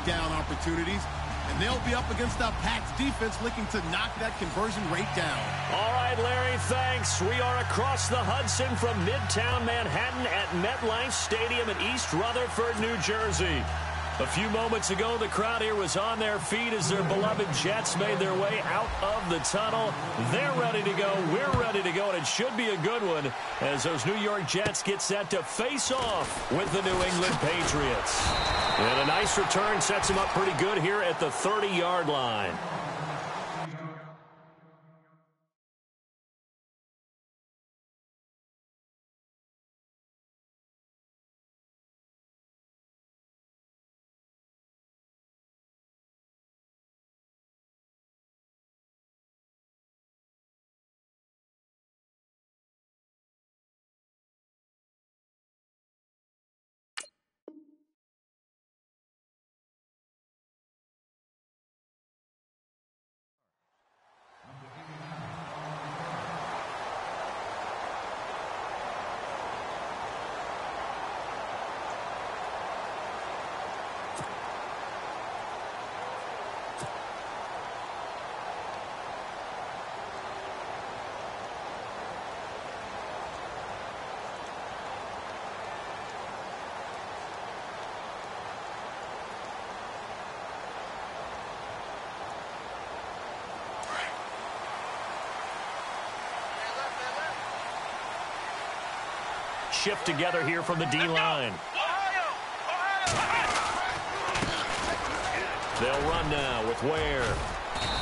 third down opportunities. And they'll be up against a Pats defense looking to knock that conversion rate down. All right, Larry, thanks. We are across the Hudson from Midtown Manhattan at MetLife Stadium in East Rutherford, New Jersey. A few moments ago, the crowd here was on their feet as their beloved Jets made their way out of the tunnel. They're ready to go. We're ready to go, and it should be a good one as those New York Jets get set to face off with the New England Patriots. And a nice return sets them up pretty good here at the 30-yard line. Shift together here from the D-line. They'll run now with Ware.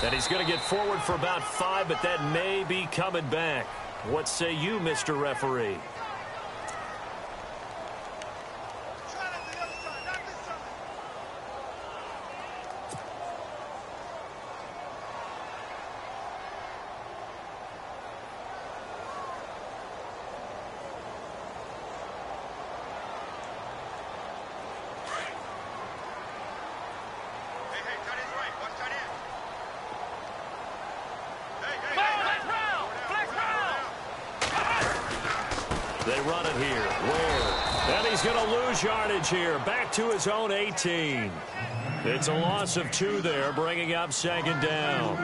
And he's going to get forward for about 5, but that may be coming back. What say you, Mr. Referee? They run it here. Ware. And he's going to lose yardage here. Back to his own 18. It's a loss of 2 there, bringing up second down.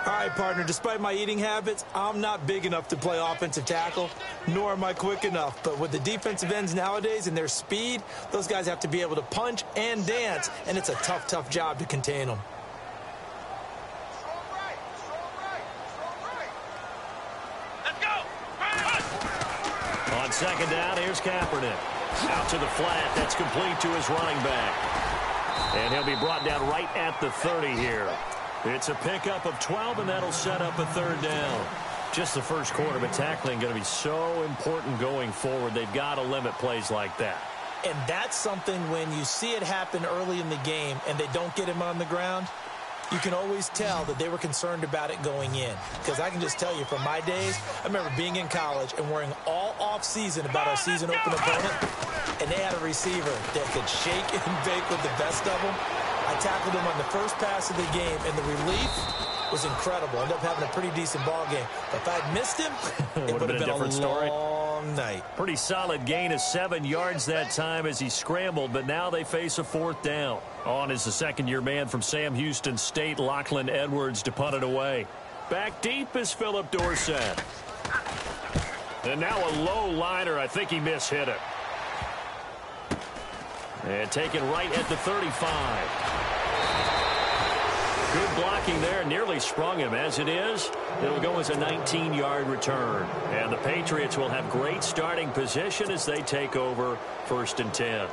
All right, partner, despite my eating habits, I'm not big enough to play offensive tackle, nor am I quick enough. But with the defensive ends nowadays and their speed, those guys have to be able to punch and dance, and it's a tough, tough job to contain them. On second down, here's Kaepernick. Out to the flat. That's complete to his running back. And he'll be brought down right at the 30 here. It's a pickup of 12, and that'll set up a third down. Just the first quarter, but tackling going to be so important going forward. They've got to limit plays like that. And that's something when you see it happen early in the game and they don't get him on the ground, you can always tell that they were concerned about it going in. Because I can just tell you from my days, I remember being in college and worrying all off-season about our season-open opponent, and they had a receiver that could shake and bake with the best of them. I tackled him on the first pass of the game, and the relief was incredible. I ended up having a pretty decent ball game. But if I'd missed him, it would have been a different story. Long night. Pretty solid gain of 7 yards that time as he scrambled, but now they face a fourth down. On is the second-year man from Sam Houston State, Lachlan Edwards, to punt it away. Back deep is Philip Dorsett. And now a low liner. I think he mishit it. And taken right at the 35. Good blocking there. Nearly sprung him. As it is, it'll go as a 19-yard return. And the Patriots will have great starting position as they take over 1st and 10.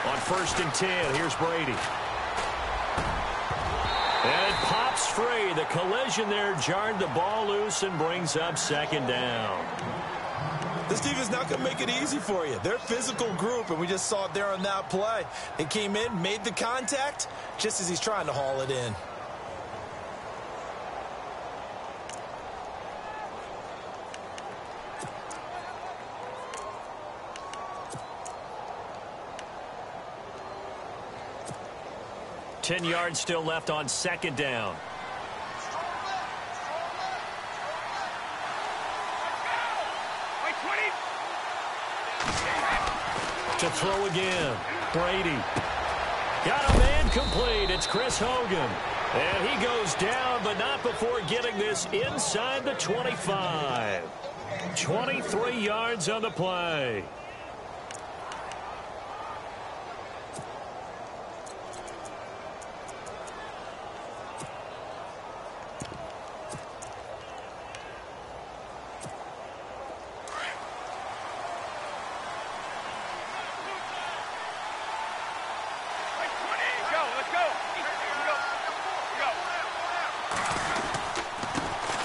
On 1st and 10, here's Brady. And it pops free. The collision there jarred the ball loose and brings up second down. This defense is not going to make it easy for you. They're a physical group, and we just saw it there on that play. They came in, made the contact, just as he's trying to haul it in. Ten yards still left on second down. To throw again. Brady. Got a man complete. It's Chris Hogan. And he goes down, but not before getting this inside the 25. 23 yards on the play.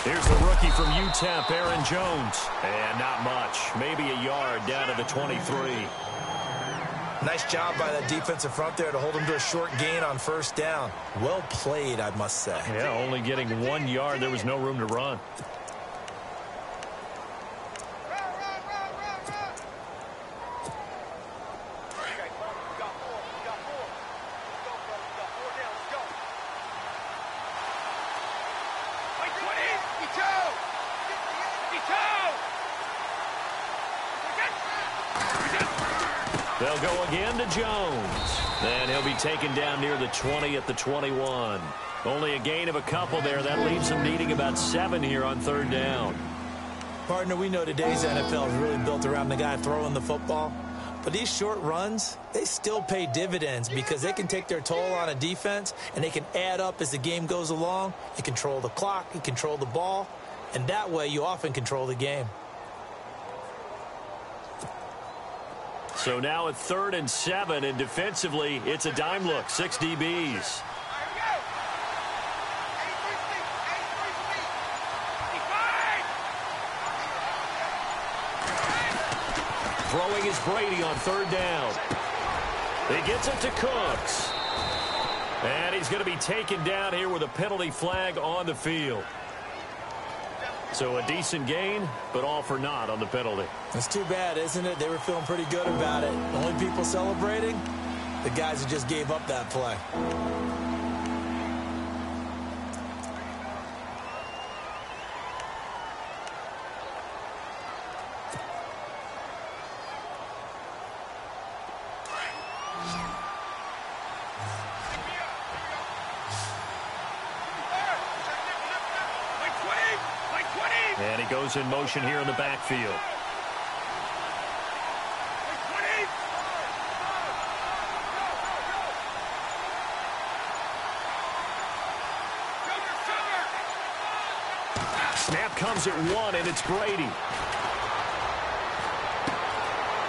Here's the rookie from UTEP, Aaron Jones. And not much. Maybe a yard down to the 23. Nice job by that defensive front there to hold him to a short gain on first down. Well played, I must say. Yeah, only getting 1 yard. There was no room to run. They'll go again to Jones. And he'll be taken down near the 20 at the 21. Only a gain of a couple there. That leaves them needing about 7 here on third down. Partner, we know today's NFL is really built around the guy throwing the football. But these short runs, they still pay dividends because they can take their toll on a defense and they can add up as the game goes along. You control the clock, you control the ball, and that way you often control the game. So now at 3rd and 7, and defensively, it's a dime look. 6 DBs. Throwing is Brady on 3rd down. He gets it to Cooks. And he's going to be taken down here with a penalty flag on the field. So a decent gain, but all for naught on the penalty. It's too bad, isn't it? They were feeling pretty good about it. The only people celebrating, the guys who just gave up that play. And he goes in motion here in the backfield. Snap comes at 1, and it's Brady.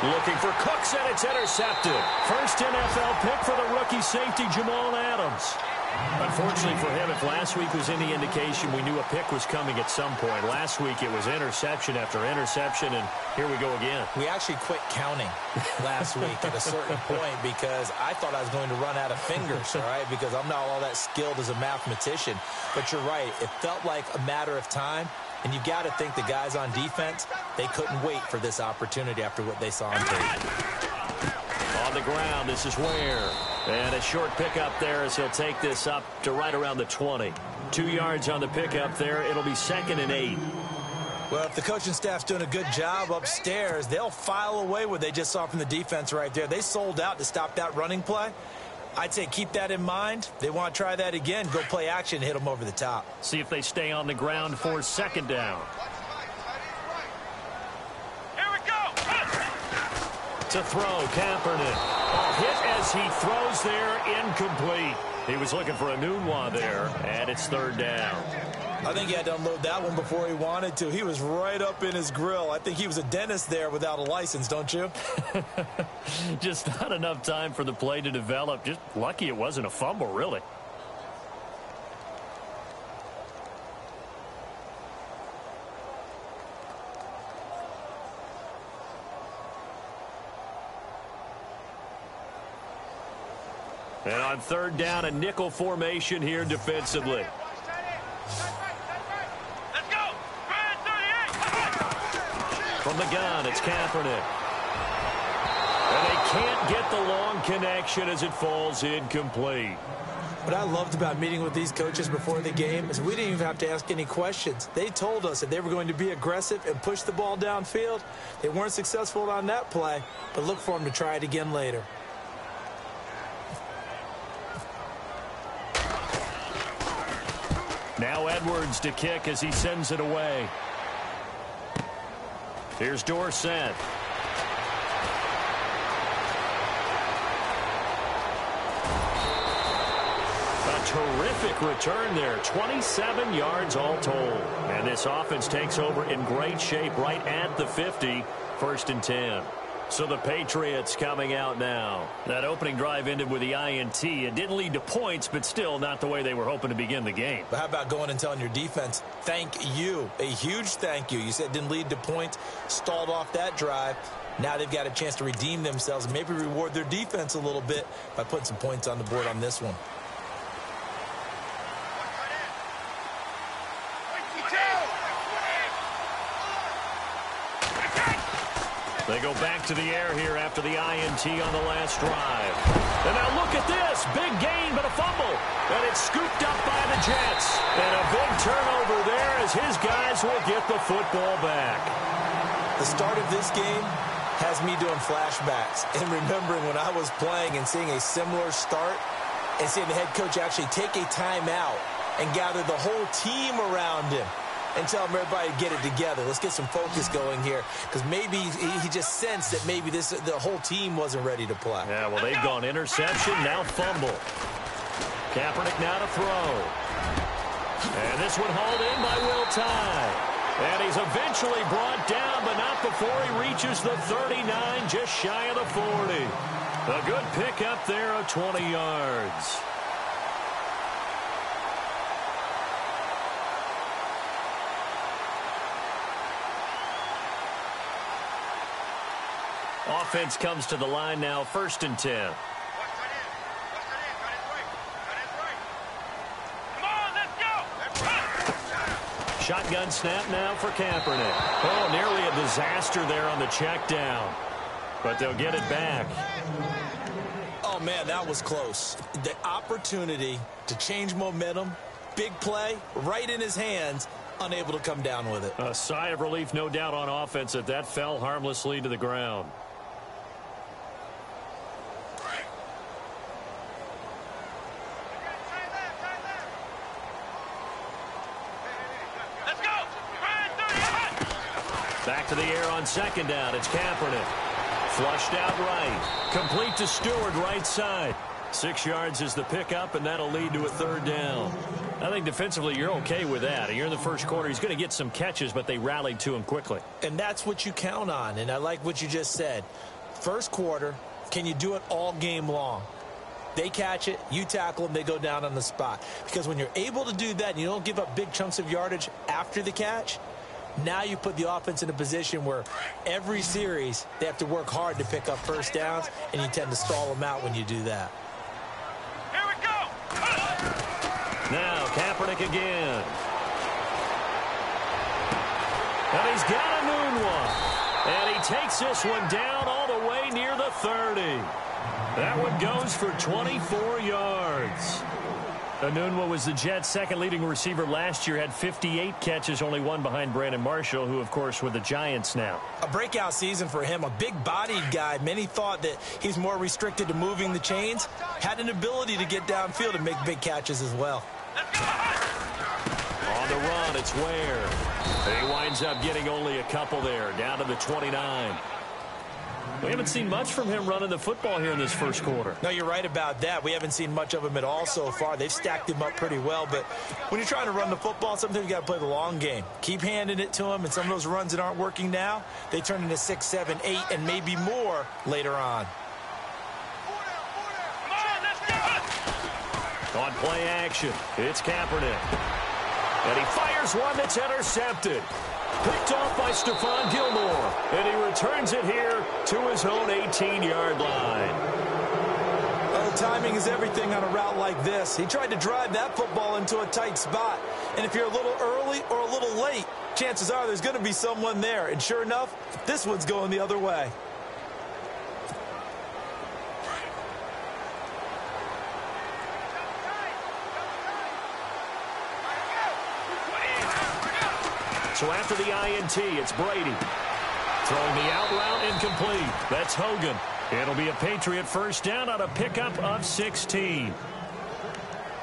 Looking for Cooks, and it's intercepted. First NFL pick for the rookie safety, Jamal Adams. Unfortunately for him, if last week was any indication, we knew a pick was coming at some point. Last week it was interception after interception, and here we go again. We actually quit counting last week at a certain point because I thought I was going to run out of fingers, all right, because I'm not all that skilled as a mathematician. But you're right. It felt like a matter of time, and you got to think the guys on defense, they couldn't wait for this opportunity after what they saw on tape. On the ground, this is Ware. And a short pickup there as he'll take this up to right around the 20. 2 yards on the pickup there. It'll be 2nd and 8. Well, if the coaching staff's doing a good job upstairs, they'll file away what they just saw from the defense right there. They sold out to stop that running play. I'd say keep that in mind. They want to try that again. Go play action, hit them over the top. See if they stay on the ground for 2nd down. Here we go. To throw, Kaepernick. Hit as he throws there, incomplete. He was looking for a Nunwa there, and it's 3rd down. I think he had to unload that one before he wanted to. He was right up in his grill. I think he was a dentist there without a license, don't you? Just not enough time for the play to develop. Just lucky it wasn't a fumble, really. And on third down, a nickel formation here defensively. Let's go. From the gun, it's Kaepernick. And they can't get the long connection as it falls incomplete. What I loved about meeting with these coaches before the game is we didn't even have to ask any questions. They told us that they were going to be aggressive and push the ball downfield. They weren't successful on that play, but look for them to try it again later. Now Edwards to kick as he sends it away. Here's Dorsett. Terrific return there. 27 yards all told. And this offense takes over in great shape right at the 50. 1st and 10. So the Patriots coming out now. That opening drive ended with the INT. It didn't lead to points, but still not the way they were hoping to begin the game. But how about going and telling your defense, thank you. A huge thank you. You said it didn't lead to points, stalled off that drive. Now they've got a chance to redeem themselves and maybe reward their defense a little bit by putting some points on the board on this one. They go back to the air here after the INT on the last drive. And now look at this. Big gain, but a fumble. And it's scooped up by the Jets. And a big turnover there as his guys will get the football back. The start of this game has me doing flashbacks and remembering when I was playing and seeing a similar start and seeing the head coach actually take a timeout and gather the whole team around him and tell them everybody to get it together. Let's get some focus going here because maybe he just sensed that maybe the whole team wasn't ready to play. Yeah, well, they've gone interception, now fumble. Kaepernick now to throw. And this one hauled in by Will Tye. And he's eventually brought down, but not before he reaches the 39, just shy of the 40. A good pickup there of 20 yards. Offense comes to the line now, 1st and 10. Shotgun snap now for Kaepernick. Oh, nearly a disaster there on the check down. But they'll get it back. Oh, man, that was close. The opportunity to change momentum, big play, right in his hands, unable to come down with it. A sigh of relief, no doubt, on offense that that fell harmlessly to the ground. Back to the air on 2nd down. It's Kaepernick. Flushed out right. Complete to Stewart, right side. 6 yards is the pickup, and that'll lead to a 3rd down. I think defensively you're okay with that. You're in the first quarter. He's going to get some catches, but they rallied to him quickly. And that's what you count on, and I like what you just said. First quarter, can you do it all game long? They catch it, you tackle them, they go down on the spot. Because when you're able to do that and you don't give up big chunks of yardage after the catch, now you put the offense in a position where every series they have to work hard to pick up first downs, and you tend to stall them out when you do that. Here we go. Now Kaepernick again. And he's got a noon one. And he takes this one down all the way near the 30. That one goes for 24 yards. Anunwa was the Jets' second leading receiver last year, had 58 catches, only one behind Brandon Marshall, who, of course, with the Giants now. A breakout season for him, a big-bodied guy. Many thought that he's more restricted to moving the chains. Had an ability to get downfield and make big catches as well. On the run, it's Ware. He winds up getting only a couple there, down to the 29. We haven't seen much from him running the football here in this first quarter. No, you're right about that. We haven't seen much of him at all so far. They've stacked him up pretty well, but when you're trying to run the football, sometimes you got to play the long game. Keep handing it to him, and some of those runs that aren't working now, they turn into 6, 7, 8, and maybe more later on. On play action, it's Kaepernick. And he fires one that's intercepted. Picked off by Stephon Gilmore. And he returns it here to his own 18-yard line. Well, Timing is everything on a route like this. He tried to drive that football into a tight spot. And if you're a little early or a little late, chances are there's going to be someone there. And sure enough, this one's going the other way. So after the INT, it's Brady. Throwing the out route incomplete. That's Hogan. It'll be a Patriot first down on a pickup of 16.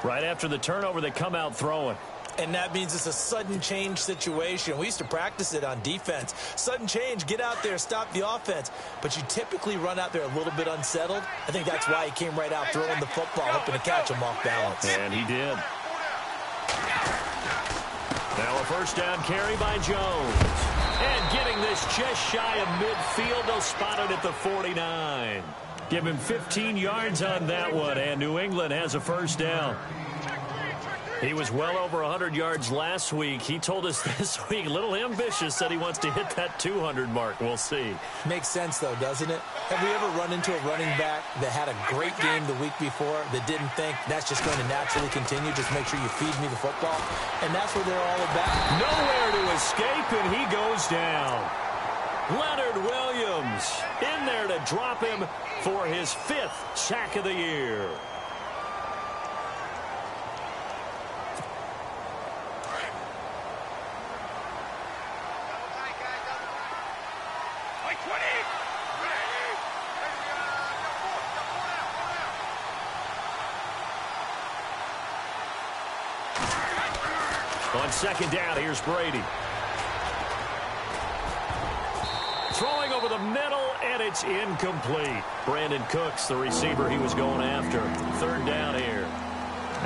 Right after the turnover, they come out throwing. And that means it's a sudden change situation. We used to practice it on defense. Sudden change, get out there, stop the offense. But you typically run out there a little bit unsettled. I think that's why he came right out throwing the football, hoping to catch him off balance. And he did. Now a first down carry by Jones. And getting this just shy of midfield, they'll spot it at the 49. Give him 15 yards on that one, and New England has a first down. He was well over 100 yards last week. He told us this week, a little ambitious, said he wants to hit that 200 mark. We'll see. Makes sense, though, doesn't it? Have we ever run into a running back that had a great game the week before that didn't think that's just going to naturally continue? Just make sure you feed me the football. And that's what they're all about. Nowhere to escape, and he goes down. Leonard Williams in there to drop him for his 5th sack of the year. On second down, here's Brady. Throwing over the middle, and it's incomplete. Brandon Cooks, the receiver he was going after. Third down here.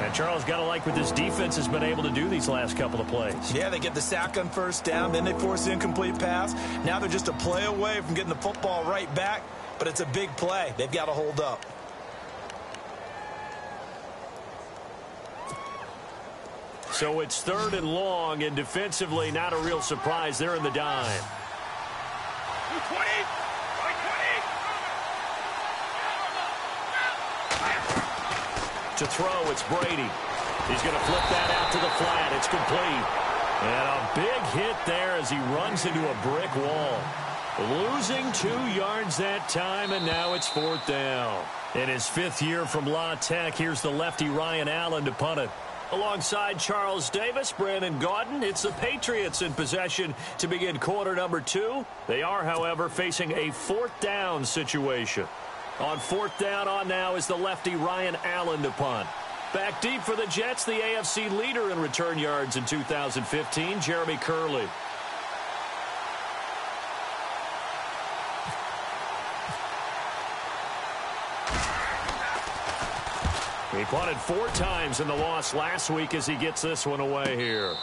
And Charles, got to like what this defense has been able to do these last couple of plays. Yeah, they get the sack on first down, then they force the incomplete pass. Now they're just a play away from getting the football right back, but it's a big play. They've got to hold up. So it's 3rd and long, and defensively, not a real surprise. They're in the dime. To throw, it's Brady. He's going to flip that out to the flat. It's complete. And a big hit there as he runs into a brick wall. Losing 2 yards that time, and now it's 4th down. In his 5th year from La Tech, here's the lefty Ryan Allen to punt it. Alongside Charles Davis, Brandon Gaudin, it's the Patriots in possession to begin quarter number 2. They are, however, facing a 4th down situation. On 4th down on now is the lefty Ryan Allen to punt. Back deep for the Jets, the AFC leader in return yards in 2015, Jeremy Curley. He punted 4 times in the loss last week as he gets this one away here.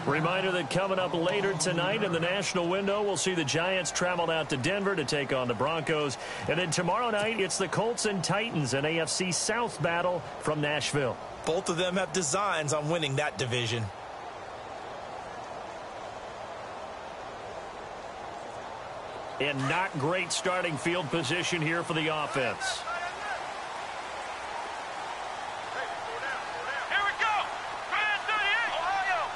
Reminder that coming up later tonight in the national window, we'll see the Giants travel out to Denver to take on the Broncos. And then tomorrow night, it's the Colts and Titans, an AFC South battle from Nashville. Both of them have designs on winning that division. And not great starting field position here for the offense. Here we go. Grand 38. Ohio.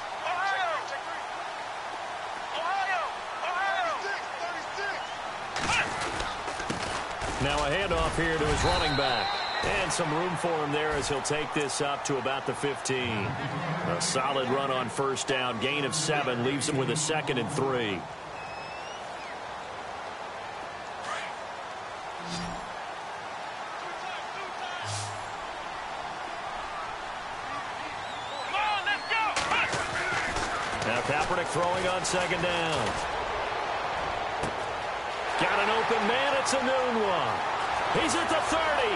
Now a handoff here to his running back. And some room for him there as he'll take this up to about the 15. A solid run on first down. Gain of 7 leaves him with a 2nd and 3. Kaepernick throwing on second down. Got an open man. It's a noon one. He's at the 30,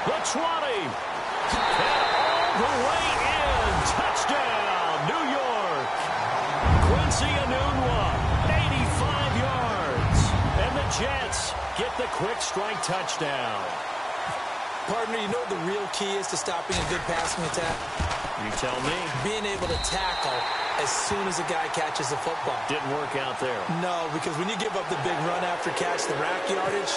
the 20, and all the way in. Touchdown, New York. Quincy Enunwa, 85 yards. And the Jets get the quick strike touchdown. Partner, you know what the real key is to stopping a good passing attack? You tell me. Being able to tackle as soon as a guy catches the football. Didn't work out there. No, because when you give up the big run after catch, the rack yardage,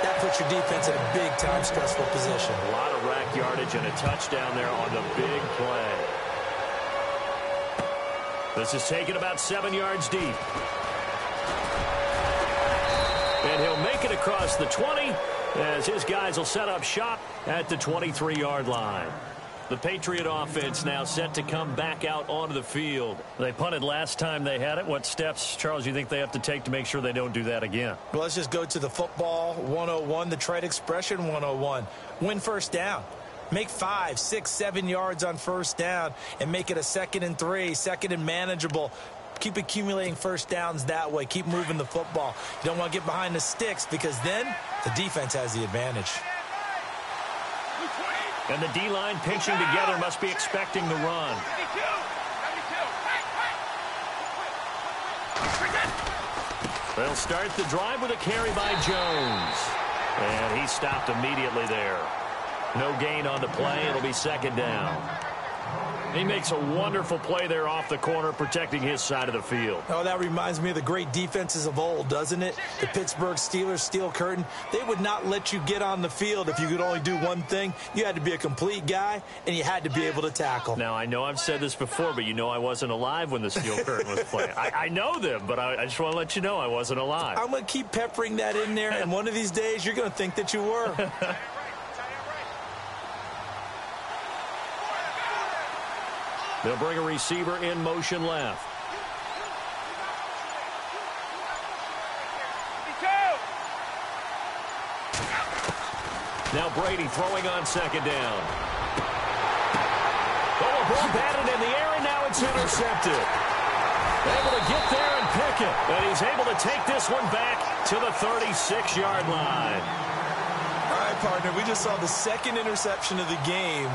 that puts your defense in a big-time stressful position. A lot of rack yardage and a touchdown there on the big play. This is taken about 7 yards deep. And he'll make it across the 20 as his guys will set up shop at the 23-yard line. The Patriot offense now set to come back out onto the field. They punted last time they had it. What steps, Charles, you think they have to take to make sure they don't do that again? Well, let's just go to the football 101, the trade expression 101. Win first down. Make 5, 6, 7 yards on first down and make it a 2nd and 3, 2nd and manageable. Keep accumulating first downs that way. Keep moving the football. You don't want to get behind the sticks because then the defense has the advantage. And the D-line pinching together must be expecting the run. They'll start the drive with a carry by Jones. And he stopped immediately there. No gain on the play. It'll be 2nd down. He makes a wonderful play there off the corner, protecting his side of the field. Oh, that reminds me of the great defenses of old, doesn't it? The Pittsburgh Steelers, Steel Curtain. They would not let you get on the field if you could only do one thing. You had to be a complete guy, and you had to be able to tackle. Now, I know I've said this before, but you know I wasn't alive when the Steel Curtain was playing. I know them, but I just want to let you know I wasn't alive. I'm going to keep peppering that in there, and one of these days you're going to think that you were. They'll bring a receiver in motion left. Now Brady throwing on 2nd down. Oh, ball batted in the air, and now it's intercepted. Able to get there and pick it. And he's able to take this one back to the 36-yard line. All right, partner, we just saw the 2nd interception of the game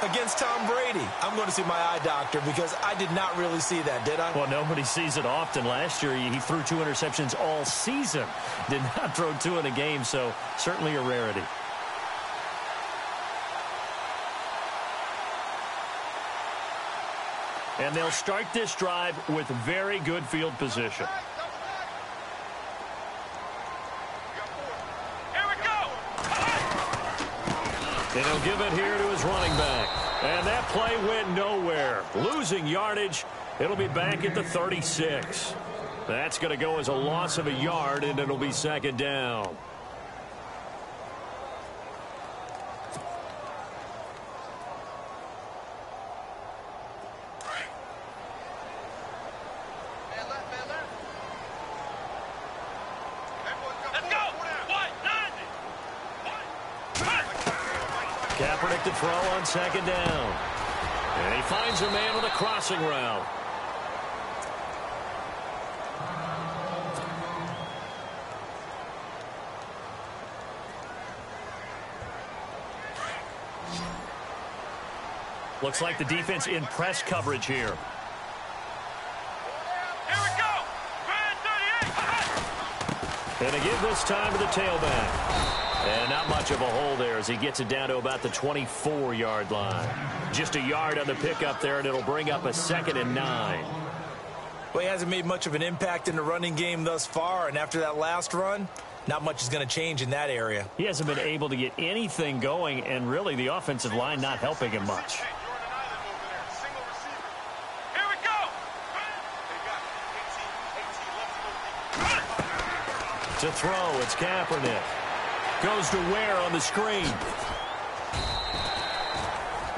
against Tom Brady. I'm going to see my eye doctor because I did not really see that, did I? Well, nobody sees it often. Last year, he threw 2 interceptions all season. Did not throw 2 in a game, so certainly a rarity. And they'll start this drive with very good field position. And he'll give it here to his running back. And that play went nowhere. Losing yardage. It'll be back at the 36. That's going to go as a loss of a yard, and it'll be 2nd down. Kaepernick to throw on 2nd down. And he finds a man on the crossing route. Looks like the defense in press coverage here. Here we go. And again this time to the tailback. And not much of a hole there as he gets it down to about the 24-yard line. Just a yard on the pickup there, and it'll bring up a 2nd and 9. Well, he hasn't made much of an impact in the running game thus far, and after that last run, not much is going to change in that area. He hasn't been able to get anything going, and really the offensive line not helping him much. To throw, it's Kaepernick. Goes to Ware on the screen.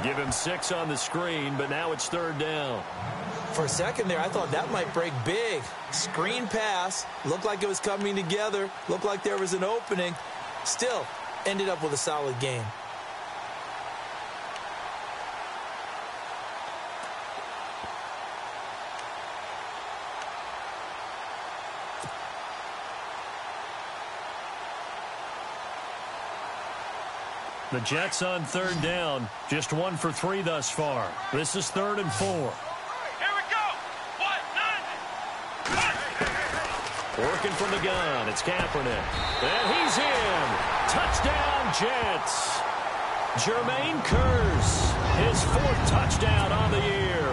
Give him 6 on the screen, but now it's 3rd down. For a second there, I thought that might break big. Screen pass. Looked like it was coming together. Looked like there was an opening. Still, ended up with a solid game. The Jets on 3rd down. Just 1 for 3 thus far. This is 3rd and 4. Here we go. 1, 9. Working from the gun. It's Kaepernick. And he's in. Touchdown, Jets. Jermaine Kearse, his 4th touchdown on the year.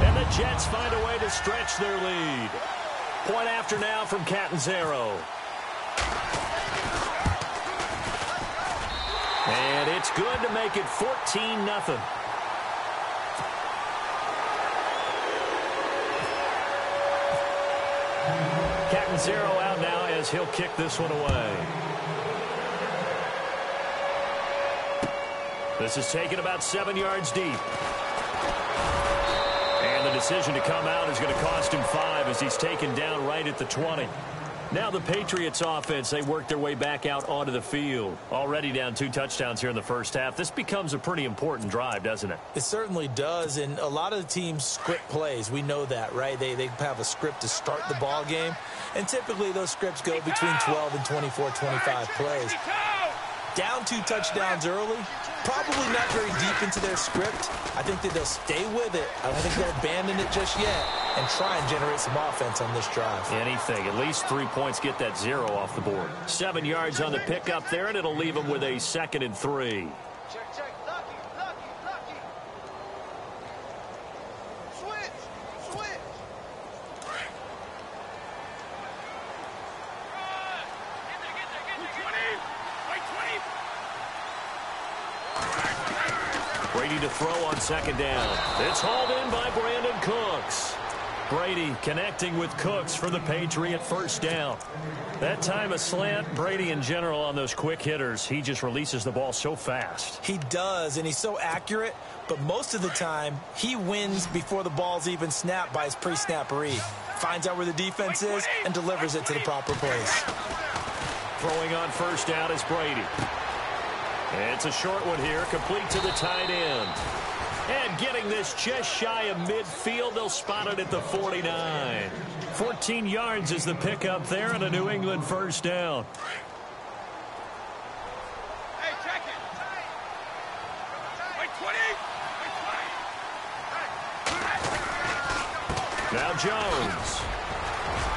And the Jets find a way to stretch their lead. Point after now from Catanzaro. And it's good to make it 14-0. Catanzaro out now as he'll kick this one away. This is taken about 7 yards deep. And the decision to come out is going to cost him 5 as he's taken down right at the 20. Now the Patriots offense, they work their way back out onto the field. Already down 2 touchdowns here in the first half. This becomes a pretty important drive, doesn't it? It certainly does, and a lot of the teams script plays. We know that, right? They have a script to start the ball game, and typically those scripts go between 12 and 24, 25 plays. Down 2 touchdowns early, probably not very deep into their script. I think that they'll stay with it. I don't think they'll abandon it just yet and try and generate some offense on this drive. Anything. At least 3 points, get that 0 off the board. 7 yards on the pickup there, and it'll leave them with a 2nd and 3. Check. Lucky. Switch. Brady to throw on 2nd down. It's hauled in by Brandon Cooks. Brady connecting with Cooks for the Patriot 1st down. That time a slant. Brady in general on those quick hitters, he just releases the ball so fast. He does, and he's so accurate, but most of the time he wins before the ball's even snapped by his pre-snap read. Finds out where the defense is and delivers it to the proper place. Throwing on 1st down is Brady. It's a short one here, complete to the tight end. And getting this just shy of midfield, they'll spot it at the 49. 14 yards is the pickup there, and a New England 1st down. Hey, check it. Wait, 20. Now Jones.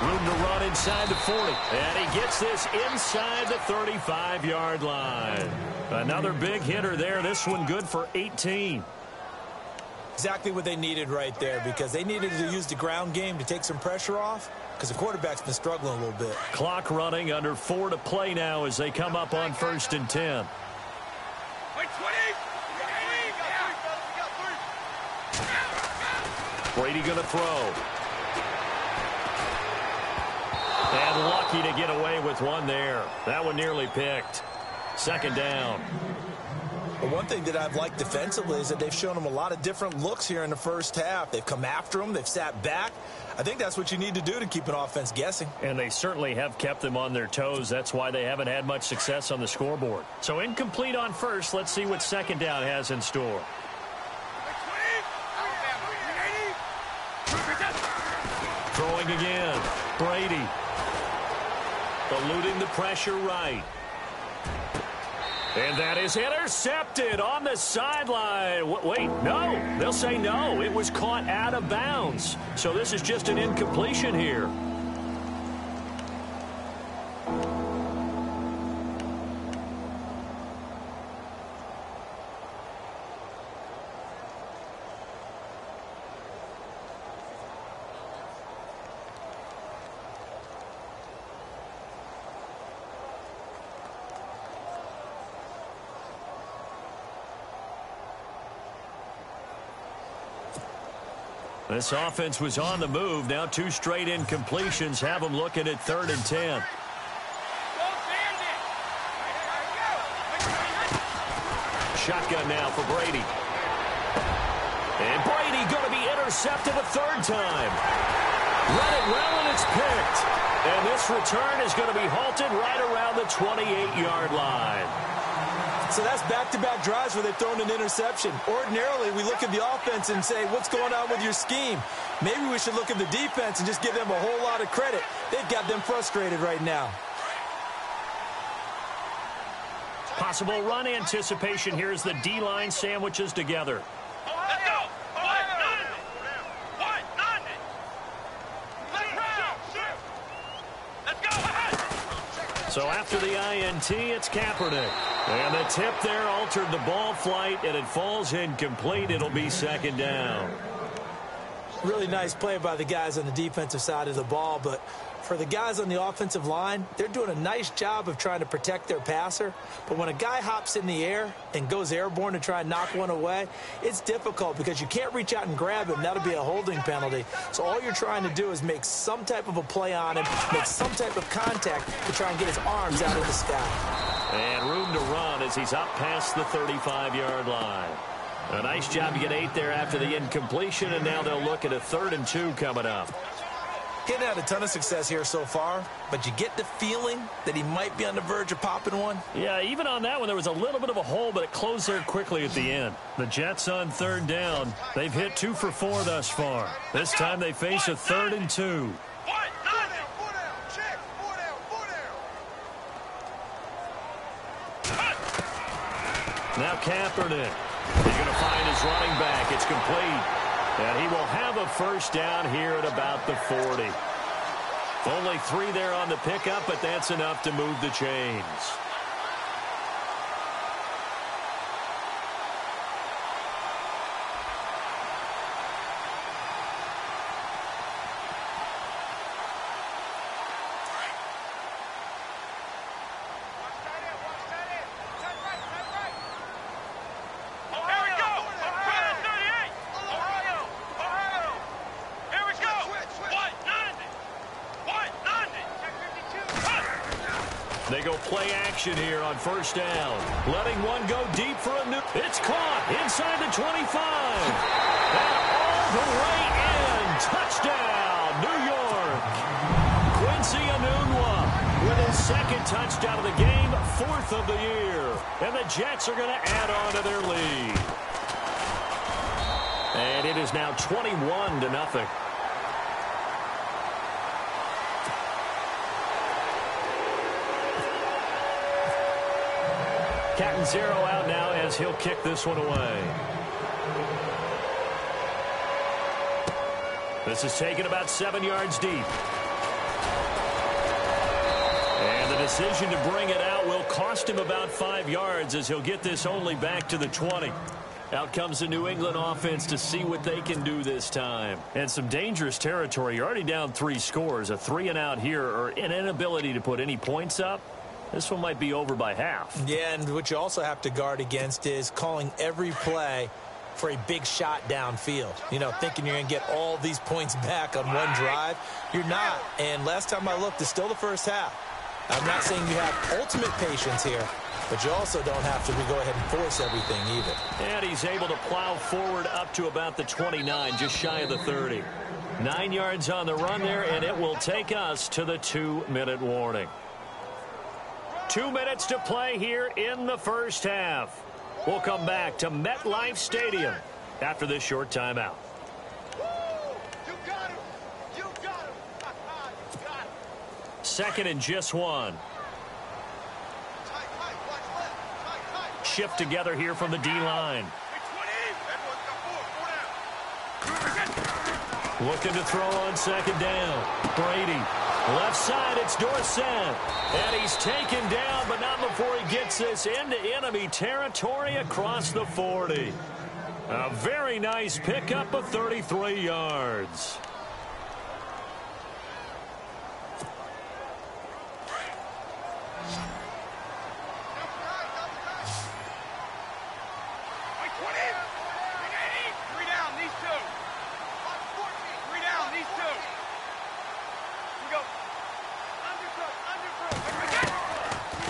Room to run inside the 40. And he gets this inside the 35-yard line. Another big hitter there. This one good for 18. Exactly what they needed right there, because they needed to use the ground game to take some pressure off, because the quarterback's been struggling a little bit. Clock running, under 4 to play now as they come up on 1st and 10. Wait, 20. Brady going to throw. And lucky to get away with one there. That one nearly picked. 2nd down. But one thing that I've liked defensively is that they've shown them a lot of different looks here in the first half. They've come after them. They've sat back. I think that's what you need to do to keep an offense guessing. And they certainly have kept them on their toes. That's why they haven't had much success on the scoreboard. So incomplete on 1st. Let's see what 2nd down has in store. Throwing again. Brady. Eluding the pressure right. And that is intercepted on the sideline. Wait, no. They'll say no. It was caught out of bounds. So this is just an incompletion here. This offense was on the move. Now 2 straight incompletions have them looking at 3rd and 10. Shotgun now for Brady. And Brady going to be intercepted a 3rd time. Let it well, and it's picked. And this return is going to be halted right around the 28-yard line. So that's back-to-back drives where they've thrown an interception. Ordinarily, we look at the offense and say, what's going on with your scheme? Maybe we should look at the defense and just give them a whole lot of credit. They've got them frustrated right now. Possible run anticipation here as the D-line sandwiches together. Let's go. So after the INT, it's Kaepernick. And the tip there altered the ball flight, and it falls incomplete. It'll be 2nd down. Really nice play by the guys on the defensive side of the ball, but for the guys on the offensive line, they're doing a nice job of trying to protect their passer. But when a guy hops in the air and goes airborne to try and knock one away, it's difficult because you can't reach out and grab him. That'll be a holding penalty. So all you're trying to do is make some type of a play on him, make some type of contact to try and get his arms out of the sky. And room to run as he's up past the 35-yard line. A nice job to get 8 there after the incompletion, and now they'll look at a 3rd and 2 coming up. Getting had a ton of success here so far, but you get the feeling that he might be on the verge of popping one. Yeah, even on that one, there was a little bit of a hole, but it closed there quickly at the end. The Jets on 3rd down. They've hit 2 for 4 thus far. This time they face a 3rd and 2. Now Kaepernick. He's going to find his running back. It's complete. And he will have a 1st down here at about the 40. Only 3 there on the pickup, but that's enough to move the chains. They go play action here on 1st down. Letting one go deep for a new. It's caught inside the 25. And all the way in. Touchdown, New York. Quincy Enunwa with his 2nd touchdown of the game, 4th of the year. And the Jets are going to add on to their lead. And it is now 21-0. Catanzaro out now as he'll kick this one away. This is taken about 7 yards deep. And the decision to bring it out will cost him about 5 yards as he'll get this only back to the 20. Out comes the New England offense to see what they can do this time. And some dangerous territory. You're already down 3 scores. A 3-and-out here or an inability to put any points up. This one might be over by half. Yeah, and what you also have to guard against is calling every play for a big shot downfield. You know, thinking you're going to get all these points back on one drive. You're not. And last time I looked, it's still the first half. I'm not saying you have ultimate patience here, but you also don't have to go ahead and force everything either. And he's able to plow forward up to about the 29, just shy of the 30. 9 yards on the run there, and it will take us to the 2-minute warning. 2 minutes to play here in the 1st half. We'll come back to MetLife Stadium after this short timeout. You got him. You got him. You got him. 2nd and just 1. Shift together here from the D-line. Looking to throw on 2nd down. Brady. Left side, it's Dorsett. And he's taken down, but not before he gets this into enemy territory across the 40. A very nice pickup of 33 yards.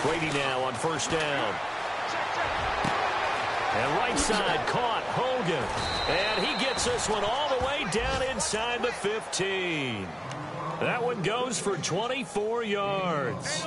Brady now on 1st down. And right side caught Hogan. And he gets this one all the way down inside the 15. That one goes for 24 yards.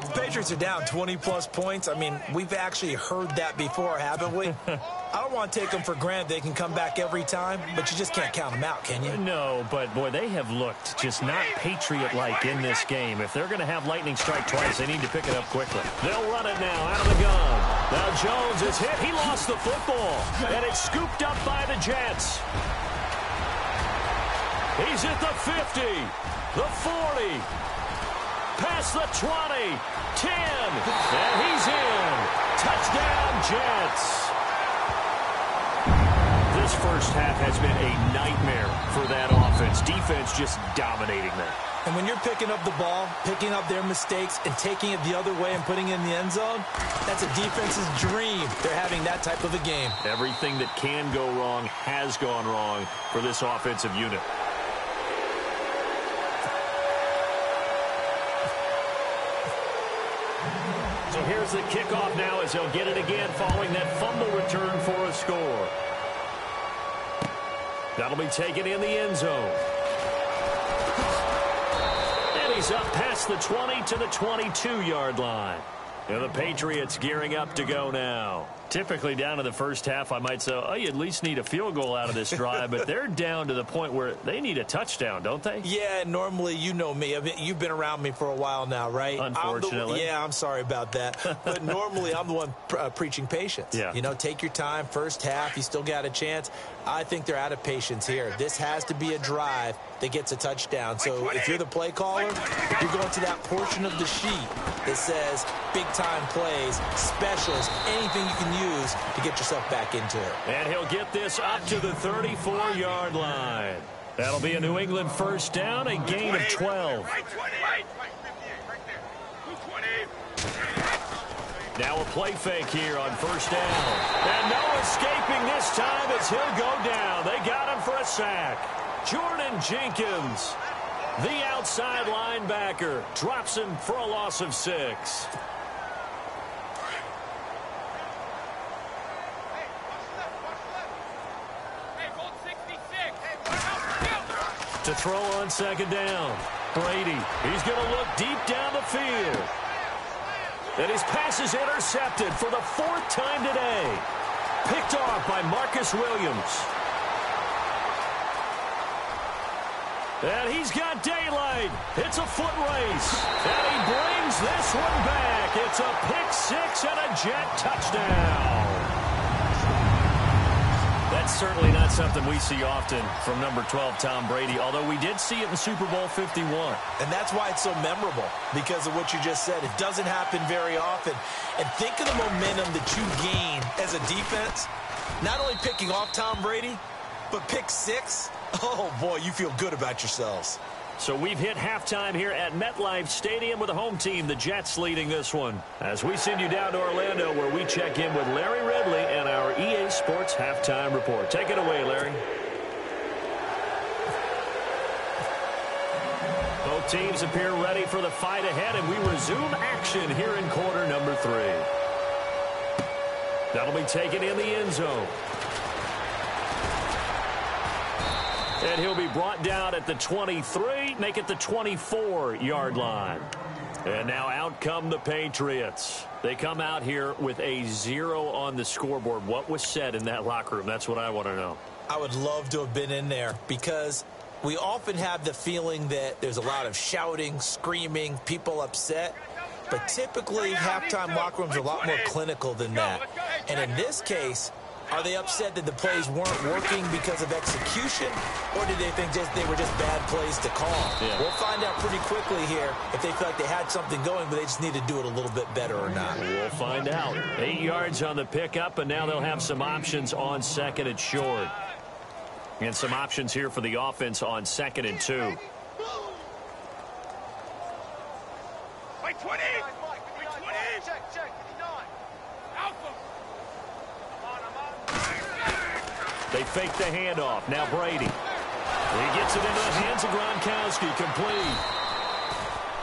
The Patriots are down 20-plus points. I mean, we've actually heard that before, haven't we? I don't want to take them for granted they can come back every time, but you just can't count them out, can you? No, but, boy, they have looked just not Patriot-like in this game. If they're going to have lightning strike twice, they need to pick it up quickly. They'll run it now out of the gun. Now Jones is hit. He lost the football, and it's scooped up by the Jets. He's at the 50, the 40, past the 20, 10, and he's in. Touchdown, Jets. This first half has been a nightmare for that offense. Defense just dominating them. And when you're picking up the ball, picking up their mistakes, and taking it the other way and putting it in the end zone, that's a defense's dream. They're having that type of a game. Everything that can go wrong has gone wrong for this offensive unit. So here's the kickoff now as they'll get it again following that fumble return for a score. That'll be taken in the end zone. And he's up past the 20 to the 22-yard line. And the Patriots gearing up to go now. Typically down to the first half, I might say, oh, you at least need a field goal out of this drive. But they're down to the point where they need a touchdown, don't they? Yeah, normally, you know me. I mean, you've been around me for a while now, right? Unfortunately. I'm sorry about that. But normally, I'm the one preaching patience. Yeah. You know, take your time. First half, you still got a chance. I think they're out of patience here. This has to be a drive that gets a touchdown. So if you're the play caller, you're going to that portion of the sheet that says big-time plays, specials, anything you can use to get yourself back into it. And he'll get this up to the 34-yard line. That'll be a New England first down, a gain of 12. Now a play fake here on first down. And no escaping this time as he'll go down. They got him for a sack. Jordan Jenkins, the outside linebacker, drops him for a loss of 6. To throw on second down. Brady, he's going to look deep down the field. And his pass is intercepted for the 4th time today. Picked off by Marcus Williams. And he's got daylight. It's a foot race. And he brings this one back. It's a pick 6 and a Jet touchdown. That's certainly not something we see often from number 12, Tom Brady, although we did see it in Super Bowl 51. And that's why it's so memorable, because of what you just said. It doesn't happen very often. And think of the momentum that you gain as a defense, not only picking off Tom Brady, but pick 6. Oh, boy, you feel good about yourselves. So we've hit halftime here at MetLife Stadium with the home team, the Jets, leading this one. As we send you down to Orlando, where we check in with Larry Ridley and our EA Sports Halftime Report. Take it away, Larry. Both teams appear ready for the fight ahead, and we resume action here in quarter number 3. That'll be taken in the end zone. And he'll be brought down at the 23, make it the 24-yard line. And now out come the Patriots. They come out here with a 0 on the scoreboard. What was said in that locker room? That's what I want to know. I would love to have been in there, because we often have the feeling that there's a lot of shouting, screaming, people upset. But typically, halftime locker rooms are a lot more clinical than that. And in this case, are they upset that the plays weren't working because of execution, or did they think they were just bad plays to call? Yeah. We'll find out pretty quickly here if they feel like they had something going, but they just need to do it a little bit better or not. We'll find out. 8 yards on the pickup, and now they'll have some options on second and short. And some options here for the offense on 2nd and 2. Wait, 20! Check, 59. Alpha! They fake the handoff. Now Brady. He gets it into the hands of Gronkowski. Complete.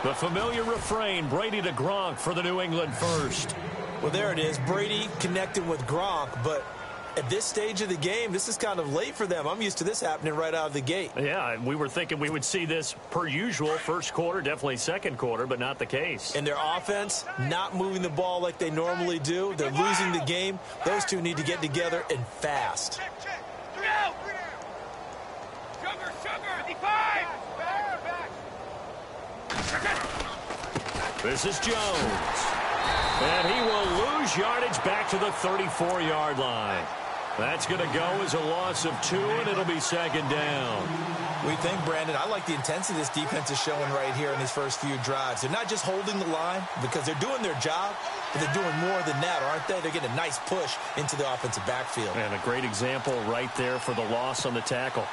The familiar refrain, Brady to Gronk for the New England first. Well, there it is. Brady connecting with Gronk, but at this stage of the game, this is kind of late for them. I'm used to this happening right out of the gate. Yeah, we were thinking we would see this per usual. First quarter, definitely second quarter, but not the case. And their offense not moving the ball like they normally do. They're losing the game. Those two need to get together and fast. Check. 3 out! Sugar, 55! Back. This is Jones. And he will lose yardage back to the 34-yard line. That's going to go as a loss of 2, and it'll be second down. We think, Brandon, I like the intensity this defense is showing right here in these first few drives. They're not just holding the line because they're doing their job, but they're doing more than that, aren't they? They're getting a nice push into the offensive backfield. And a great example right there for the loss on the tackle.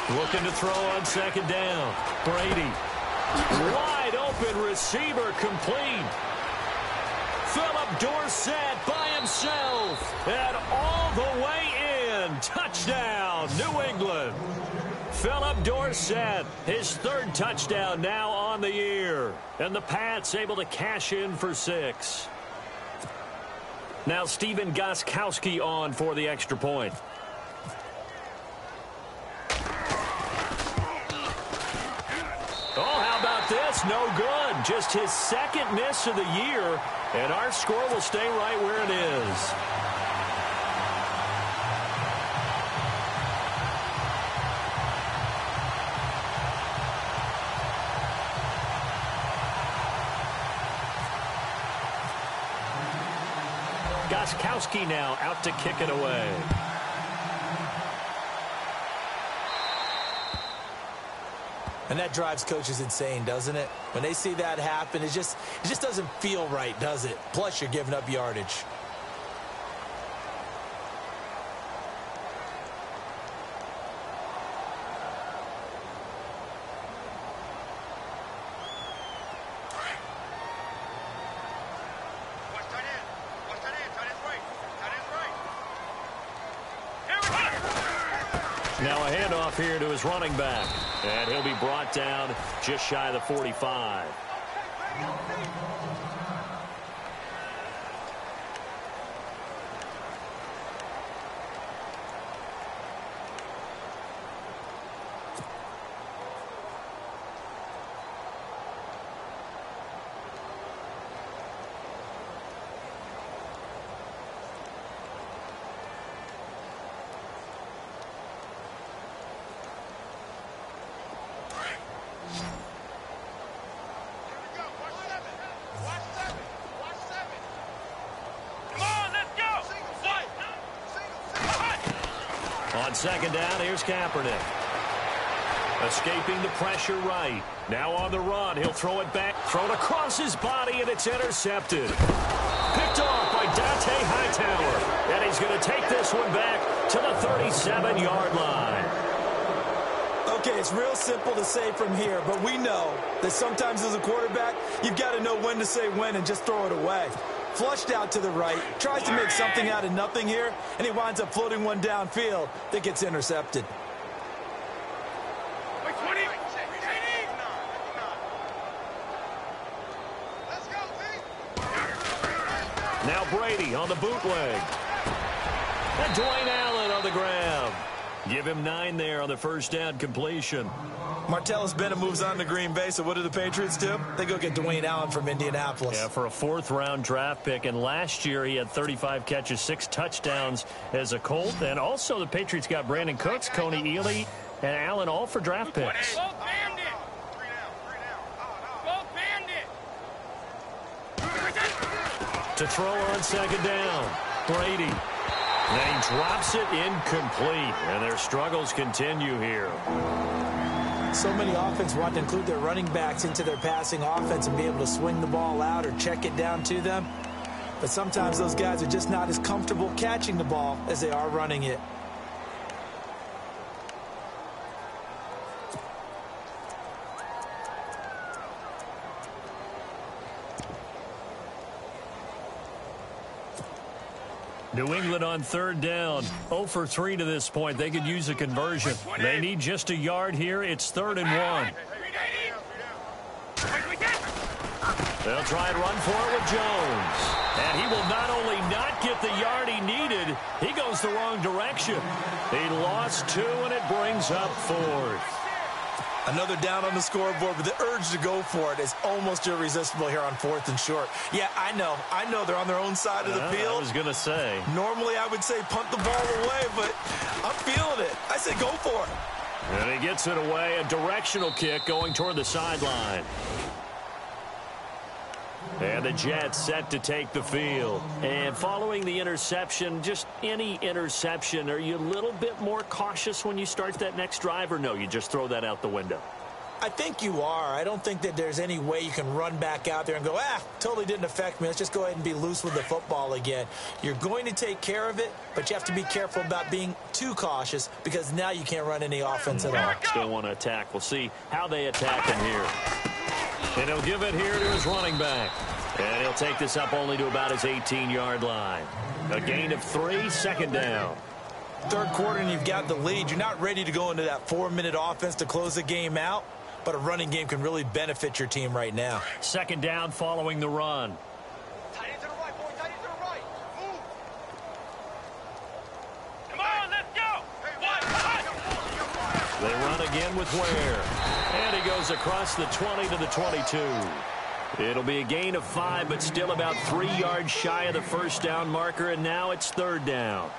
Looking to throw on second down. Brady. Wide open receiver complete. Philip Dorsett by himself. And all the way in. Touchdown, New England. Philip Dorsett, his 3rd touchdown now on the year. And the Pats able to cash in for 6. Now Stephen Gostkowski on for the extra point. Oh, how about this? No good. Just his 2nd miss of the year, and our score will stay right where it is. Gostkowski now out to kick it away. And that drives coaches insane, doesn't it? When they see that happen, it just doesn't feel right, does it? Plus, you're giving up yardage. Now a handoff here to his running back. And he'll be brought down just shy of the 45. On second down, here's Kaepernick. Escaping the pressure right. Now on the run. He'll throw it back. Thrown across his body, and it's intercepted. Picked off by Dante Hightower. And he's going to take this one back to the 37-yard line. Okay, it's real simple to say from here, but we know that sometimes as a quarterback, you've got to know when to say when and just throw it away. Flushed out to the right, tries to make something out of nothing here, and he winds up floating one downfield that gets intercepted. Now Brady on the bootleg. And Dwayne Allen on the grab. Give him 9 there on the first down completion. Martellus Bennett moves on to Green Bay, so what do the Patriots do? They go get Dwayne Allen from Indianapolis. Yeah, for a 4th-round draft pick, and last year he had 35 catches, 6 touchdowns as a Colt. And also the Patriots got Brandon Cooks, Coney Ealy, and Allen all for draft picks. Both bandit. 3 down. Both bandit. To throw on second down, Brady. Then he drops it incomplete, and their struggles continue here. So many offense want to include their running backs into their passing offense and be able to swing the ball out or check it down to them. But sometimes those guys are just not as comfortable catching the ball as they are running it. New England on 3rd down. 0 for 3 to this point. They could use a conversion. They need just a yard here. It's 3rd and 1. They'll try and run for it with Jones. And he will not only not get the yard he needed, he goes the wrong direction. He lost 2, and it brings up 4th. Another down on the scoreboard, but the urge to go for it is almost irresistible here on 4th and short. Yeah, I know they're on their own side of the field. I was going to say. Normally I would say punt the ball away, but I'm feeling it. I say go for it. And he gets it away, a directional kick going toward the sideline. And the Jets set to take the field. And following the interception, just any interception, are you a little bit more cautious when you start that next drive, or no, you just throw that out the window? I think you are. I don't think that there's any way you can run back out there and go, totally didn't affect me. Let's just go ahead and be loose with the football again. You're going to take care of it, but you have to be careful about being too cautious because now you can't run any offense at all. Still want to attack. We'll see how they attack him here. And he'll give it here to his running back. And he'll take this up only to about his 18-yard line. A gain of 3, 2nd down. Third quarter and you've got the lead. You're not ready to go into that 4-minute offense to close the game out, but a running game can really benefit your team right now. 2nd down following the run. Tight end to the right, boy. Tight end to the right. Move. Come on, let's go. They run again with Ware. And he goes across the 20 to the 22. It'll be a gain of 5, but still about 3 yards shy of the first down marker, and now it's 3rd down.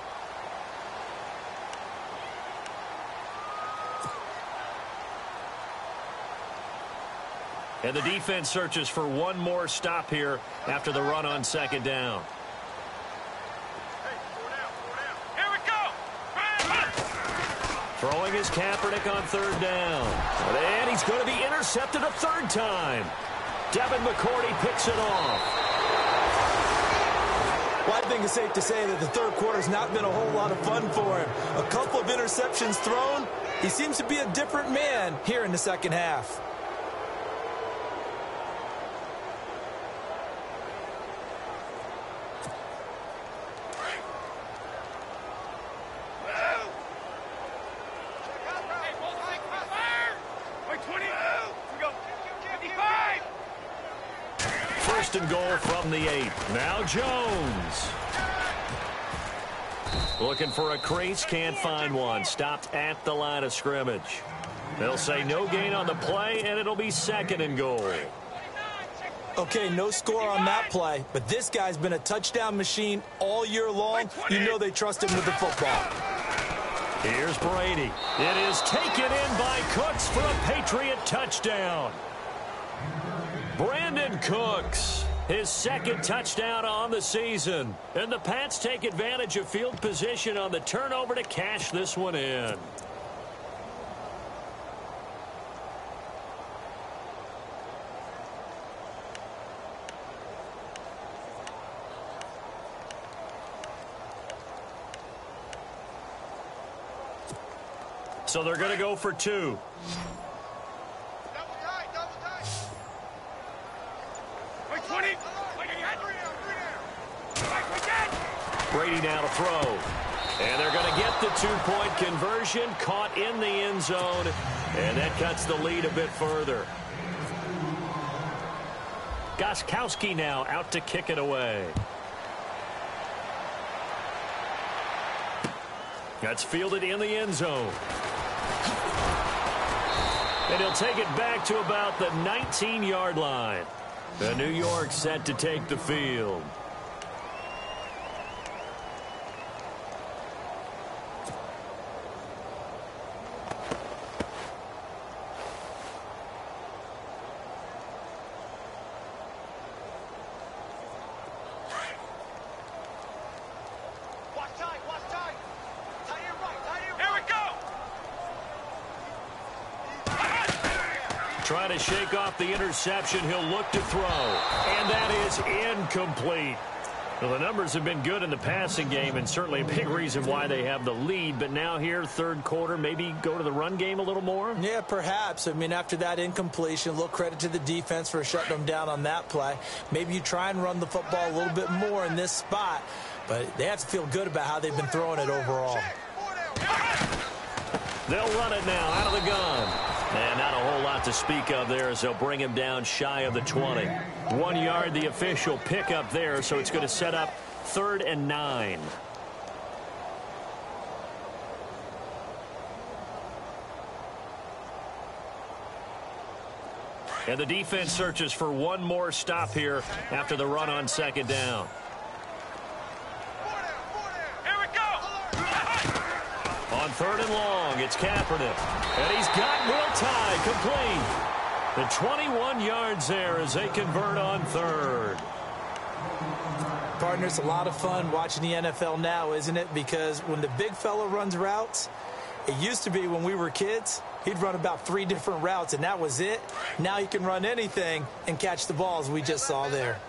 And the defense searches for one more stop here after the run on 2nd down. Here we go. Throwing his Kaepernick on 3rd down. And he's going to be intercepted a 3rd time. Devin McCourty picks it off. Well, I think it's safe to say that the third quarter's not been a whole lot of fun for him. A couple of interceptions thrown. He seems to be a different man here in the second half. And goal from the 8. Now Jones. Looking for a crease, can't find one. Stopped at the line of scrimmage. They'll say no gain on the play, and it'll be 2nd and goal. Okay, no score on that play, but this guy's been a touchdown machine all year long. You know they trust him with the football. Here's Brady. It is taken in by Cooks for a Patriot touchdown. Brandon Cooks, his 2nd touchdown on the season. And the Pats take advantage of field position on the turnover to cash this one in. So they're going to go for 2. Brady now to throw. And they're going to get the 2-point conversion. Caught in the end zone. And that cuts the lead a bit further. Gostkowski now out to kick it away. That's fielded in the end zone. And he'll take it back to about the 19-yard line. The New York set to take the field. Trying to shake off the interception. He'll look to throw. And that is incomplete. Well, the numbers have been good in the passing game, and certainly a big reason why they have the lead. But now here, third quarter, maybe go to the run game a little more? Yeah, perhaps. I mean, after that incompletion, a little credit to the defense for shutting them down on that play. Maybe you try and run the football a little bit more in this spot. But they have to feel good about how they've been throwing it overall. They'll run it now out of the gun. And not a whole lot to speak of there as they'll bring him down shy of the 20. 1 yard, the official pickup there, so it's going to set up 3rd and 9. And the defense searches for one more stop here after the run on second down. Here we go. On third and long, it's Kaepernick. And he's got Will Tye complete. The 21 yards there as they convert on third. Partner, it's a lot of fun watching the NFL now, isn't it? Because when the big fella runs routes, it used to be when we were kids, he'd run about 3 different routes, and that was it. Now he can run anything and catch the balls we just saw there.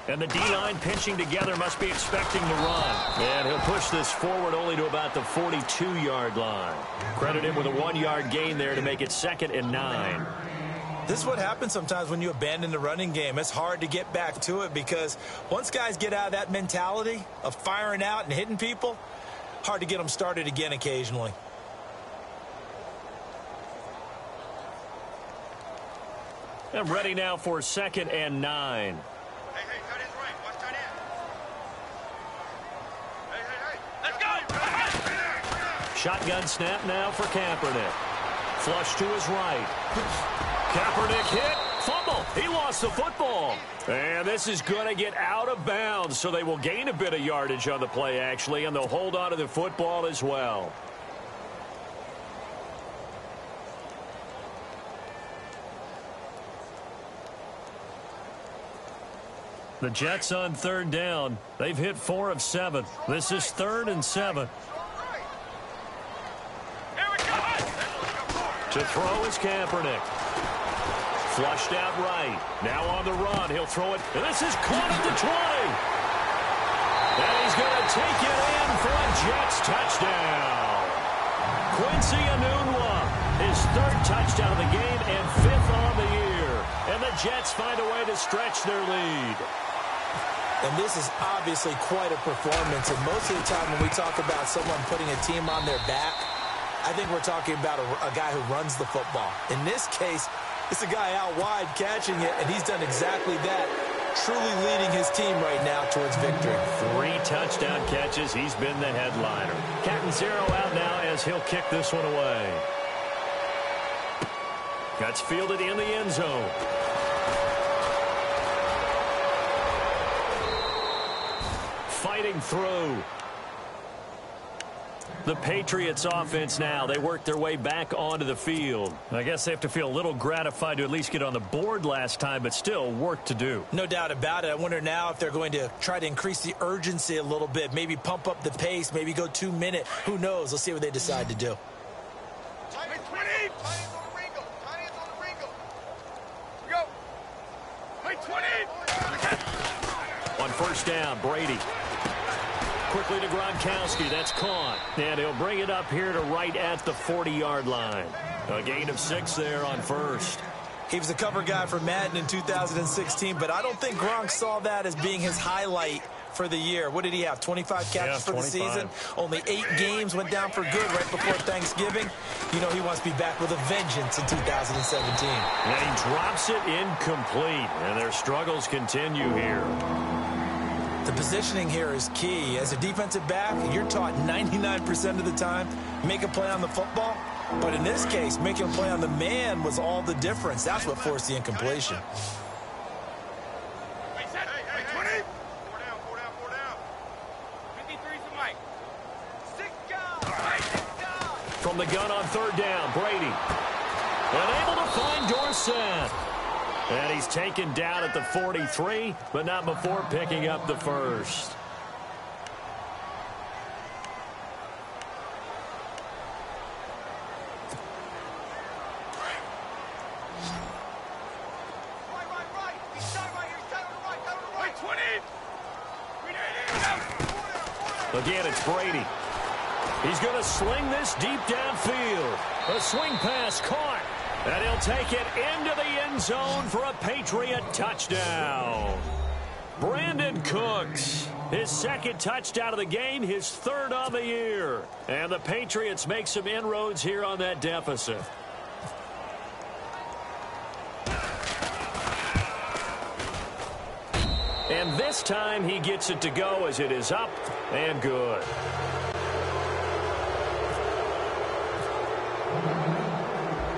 And the D-line pinching together must be expecting the run. And he'll push this forward only to about the 42-yard line. Credit him with a 1-yard gain there to make it 2nd and 9. This is what happens sometimes when you abandon the running game. It's hard to get back to it because once guys get out of that mentality of firing out and hitting people, hard to get them started again occasionally. And ready now for 2nd and 9. Hey, tight end's right. Watch tight end. Hey. Let's go. Shotgun snap now for Kaepernick. Flush to his right. Kaepernick hit. Fumble. He lost the football. And this is going to get out of bounds, so they will gain a bit of yardage on the play, actually, and they'll hold on to the football as well. The Jets on third down. They've hit 4 of 7. This is 3rd and 7. To throw is Kaepernick. Flushed out right. Now on the run. He'll throw it. And this is caught at the 20. And he's going to take it in for a Jets touchdown. Quincy Enunwa, his 3rd touchdown of the game and 5th on the year. And the Jets find a way to stretch their lead. And this is obviously quite a performance. And most of the time when we talk about someone putting a team on their back, I think we're talking about a guy who runs the football. In this case, it's a guy out wide catching it, and he's done exactly that, truly leading his team right now towards victory. 3 touchdown catches. He's been the headliner. Catanzaro out now as he'll kick this one away. That's fielded in the end zone. Fighting through. The Patriots offense now. They work their way back onto the field. I guess they have to feel a little gratified to at least get on the board last time, but still work to do. No doubt about it. I wonder now if they're going to try to increase the urgency a little bit, maybe pump up the pace, maybe go 2 minute. Who knows? Let's see what they decide to do. On first down, Brady. Quickly to Gronkowski. That's caught. And he'll bring it up here to right at the 40-yard line. A gain of 6 there on first. He was a cover guy for Madden in 2016, but I don't think Gronk saw that as being his highlight for the year. What did he have, 25 catches for the season? Only 8 games, went down for good right before Thanksgiving. You know he wants to be back with a vengeance in 2017. And he drops it incomplete, and their struggles continue here. The positioning here is key. As a defensive back, you're taught 99% of the time, make a play on the football. But in this case, making a play on the man was all the difference. That's what forced the incompletion. From the gun on third down, Brady. Unable to find Dorsett. And he's taken down at the 43, but not before picking up the first. Again, it's Brady. He's going to sling this deep downfield. A swing pass caught. And he'll take it into the end zone for a Patriot touchdown. Brandon Cooks, his 2nd touchdown of the game, his 3rd on the year. And the Patriots make some inroads here on that deficit. And this time he gets it to go as it is up and good.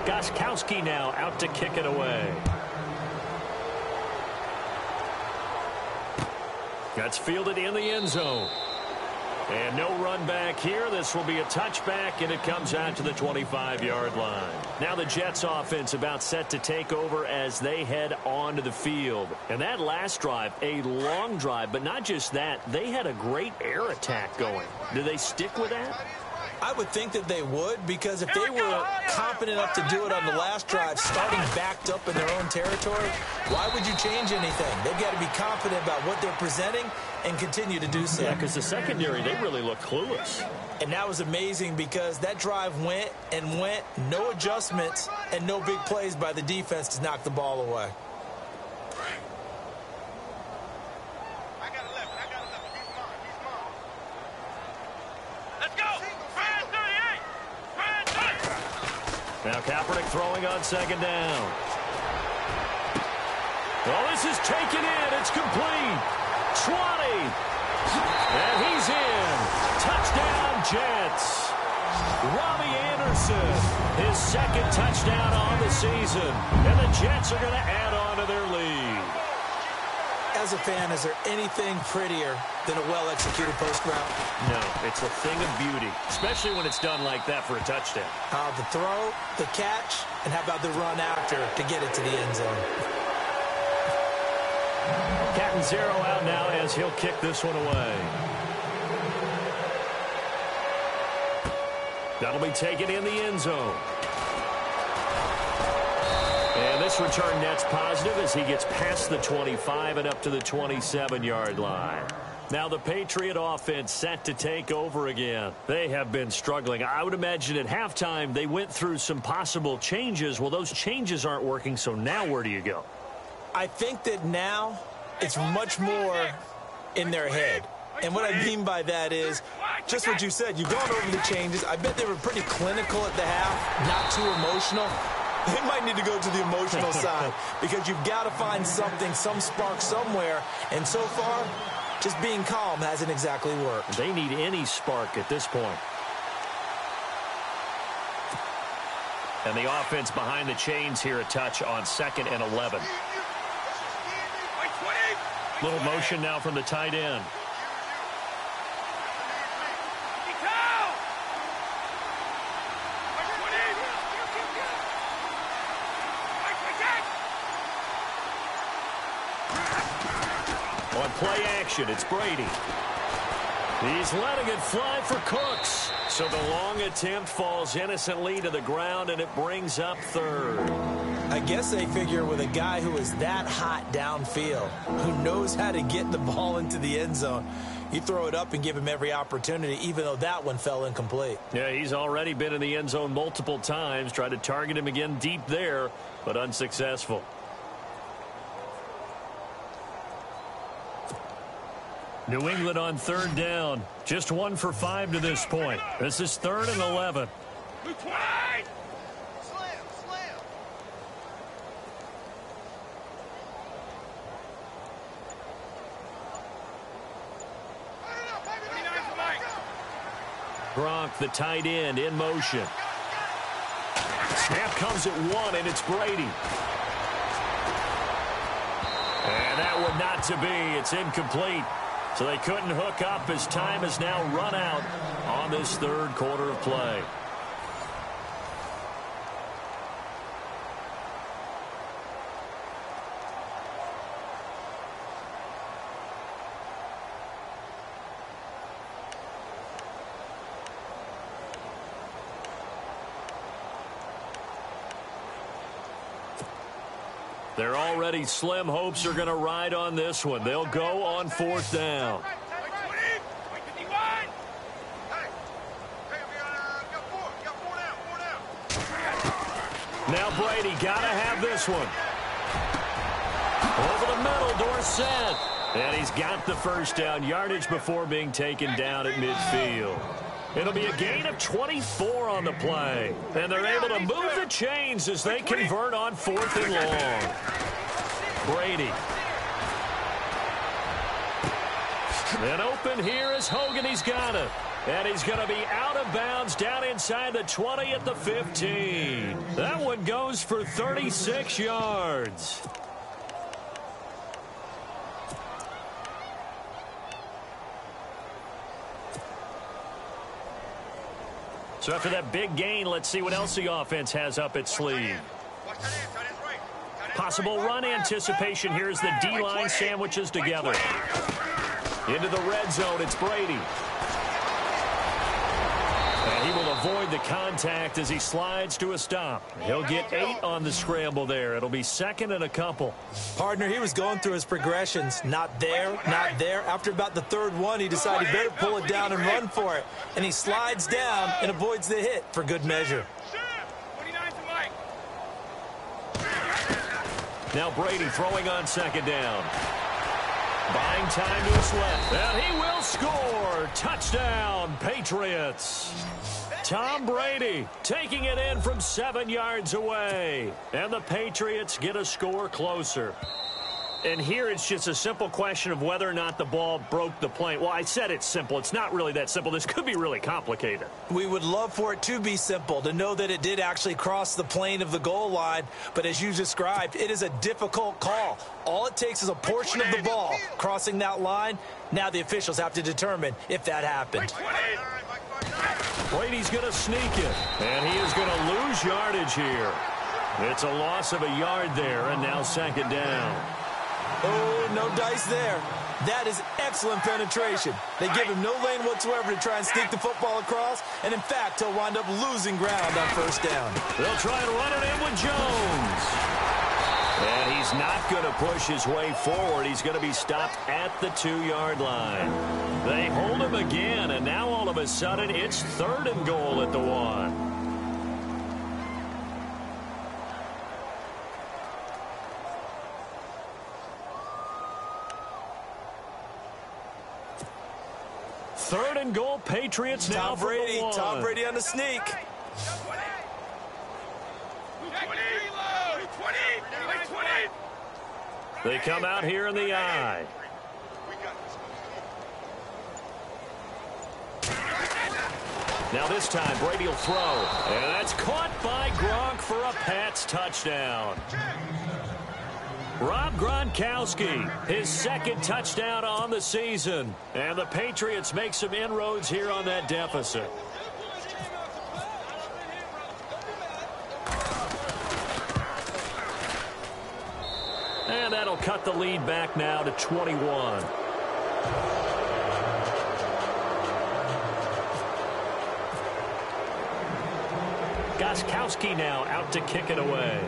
Gostkowski now out to kick it away. That's fielded in the end zone. And no run back here. This will be a touchback, and it comes out to the 25-yard line. Now the Jets offense about set to take over as they head onto the field. And that last drive, a long drive, but not just that. They had a great air attack going. Do they stick with that? I would think that they would, because if they were confident enough to do it on the last drive, starting backed up in their own territory, why would you change anything? They've got to be confident about what they're presenting and continue to do so. Yeah, because the secondary, they really look clueless. And that was amazing because that drive went and went, no adjustments and no big plays by the defense to knock the ball away. Now Kaepernick throwing on second down. Well, this is taken in. It's complete. 20. And he's in. Touchdown, Jets. Robbie Anderson, his second touchdown on the season. And the Jets are going to add on to their lead. As a fan, is there anything prettier than a well-executed post route? No, it's a thing of beauty, especially when it's done like that for a touchdown. The throw, the catch, and how about the run after to get it to the end zone? Catanzaro out now as he'll kick this one away. That'll be taken in the end zone. And this return net's positive as he gets past the 25 and up to the 27-yard line. Now the Patriot offense set to take over again. They have been struggling. I would imagine at halftime they went through some possible changes. Well, those changes aren't working, so now where do you go? I think that now it's much more in their head. And what I mean by that is just what you said. You've gone over the changes. I bet they were pretty clinical at the half, not too emotional. They might need to go to the emotional side because you've got to find something, some spark somewhere. And so far, just being calm hasn't exactly worked. They need any spark at this point. And the offense behind the chains here a touch on 2nd and 11. Little motion now from the tight end. On play action, it's Brady. He's letting it fly for Cooks. So the long attempt falls innocently to the ground, and it brings up 3rd. I guess they figure with a guy who is that hot downfield, who knows how to get the ball into the end zone, you throw it up and give him every opportunity, even though that one fell incomplete. Yeah, he's already been in the end zone multiple times, tried to target him again deep there, but unsuccessful. New England on 3rd down. Just 1 for 5 to this point. This is 3rd and 11. Gronk, the tight end, in motion. Snap comes at 1, and it's Brady. And that one not to be. It's incomplete. So they couldn't hook up as time has now run out on this 3rd quarter of play. They're already slim hopes are going to ride on this one. They'll go on 4th down. Now Brady got to have this one. Over the middle, Dorsett. And he's got the 1st down, yardage before being taken down at midfield. It'll be a gain of 24 on the play. And they're able to move the chains as they convert on 4th and long. Brady. Then open here is Hogan. He's got it. And he's going to be out of bounds down inside the 20 at the 15. That one goes for 36 yards. So after that big gain, let's see what else the offense has up its sleeve. Possible run anticipation here as the D-line sandwiches together. Into the red zone, it's Brady. And he will avoid the contact as he slides to a stop. He'll get 8 on the scramble there. It'll be second and a couple. Partner, he was going through his progressions. Not there, not there. After about the third one, he decided he better pull it down and run for it. And he slides down and avoids the hit for good measure. Now Brady throwing on second down. Buying time to his left. And he will score. Touchdown, Patriots. Tom Brady taking it in from 7 yards away. And the Patriots get a score closer. And here it's just a simple question of whether or not the ball broke the plane. Well, I said it's simple. It's not really that simple. This could be really complicated. We would love for it to be simple, to know that it did actually cross the plane of the goal line. But as you described, it is a difficult call. All it takes is a portion of the ball crossing that line. Now the officials have to determine if that happened. Brady's going to sneak it. And he is going to lose yardage here. It's a loss of a yard there, and now second down. Oh, no dice there. That is excellent penetration. They give him no lane whatsoever to try and sneak the football across, and in fact, he'll wind up losing ground on first down. They'll try and run it in with Jones. And he's not going to push his way forward. He's going to be stopped at the 2-yard line. They hold him again, and now all of a sudden, it's third and goal at the 1. Third and goal, Patriots now for the 1. Tom Brady on the sneak. They come out here in the eye. Now this time, Brady will throw. And that's caught by Gronk for a Pats touchdown. Rob Gronkowski, his second touchdown on the season. And the Patriots make some inroads here on that deficit. And that'll cut the lead back now to 21. Gronkowski now out to kick it away.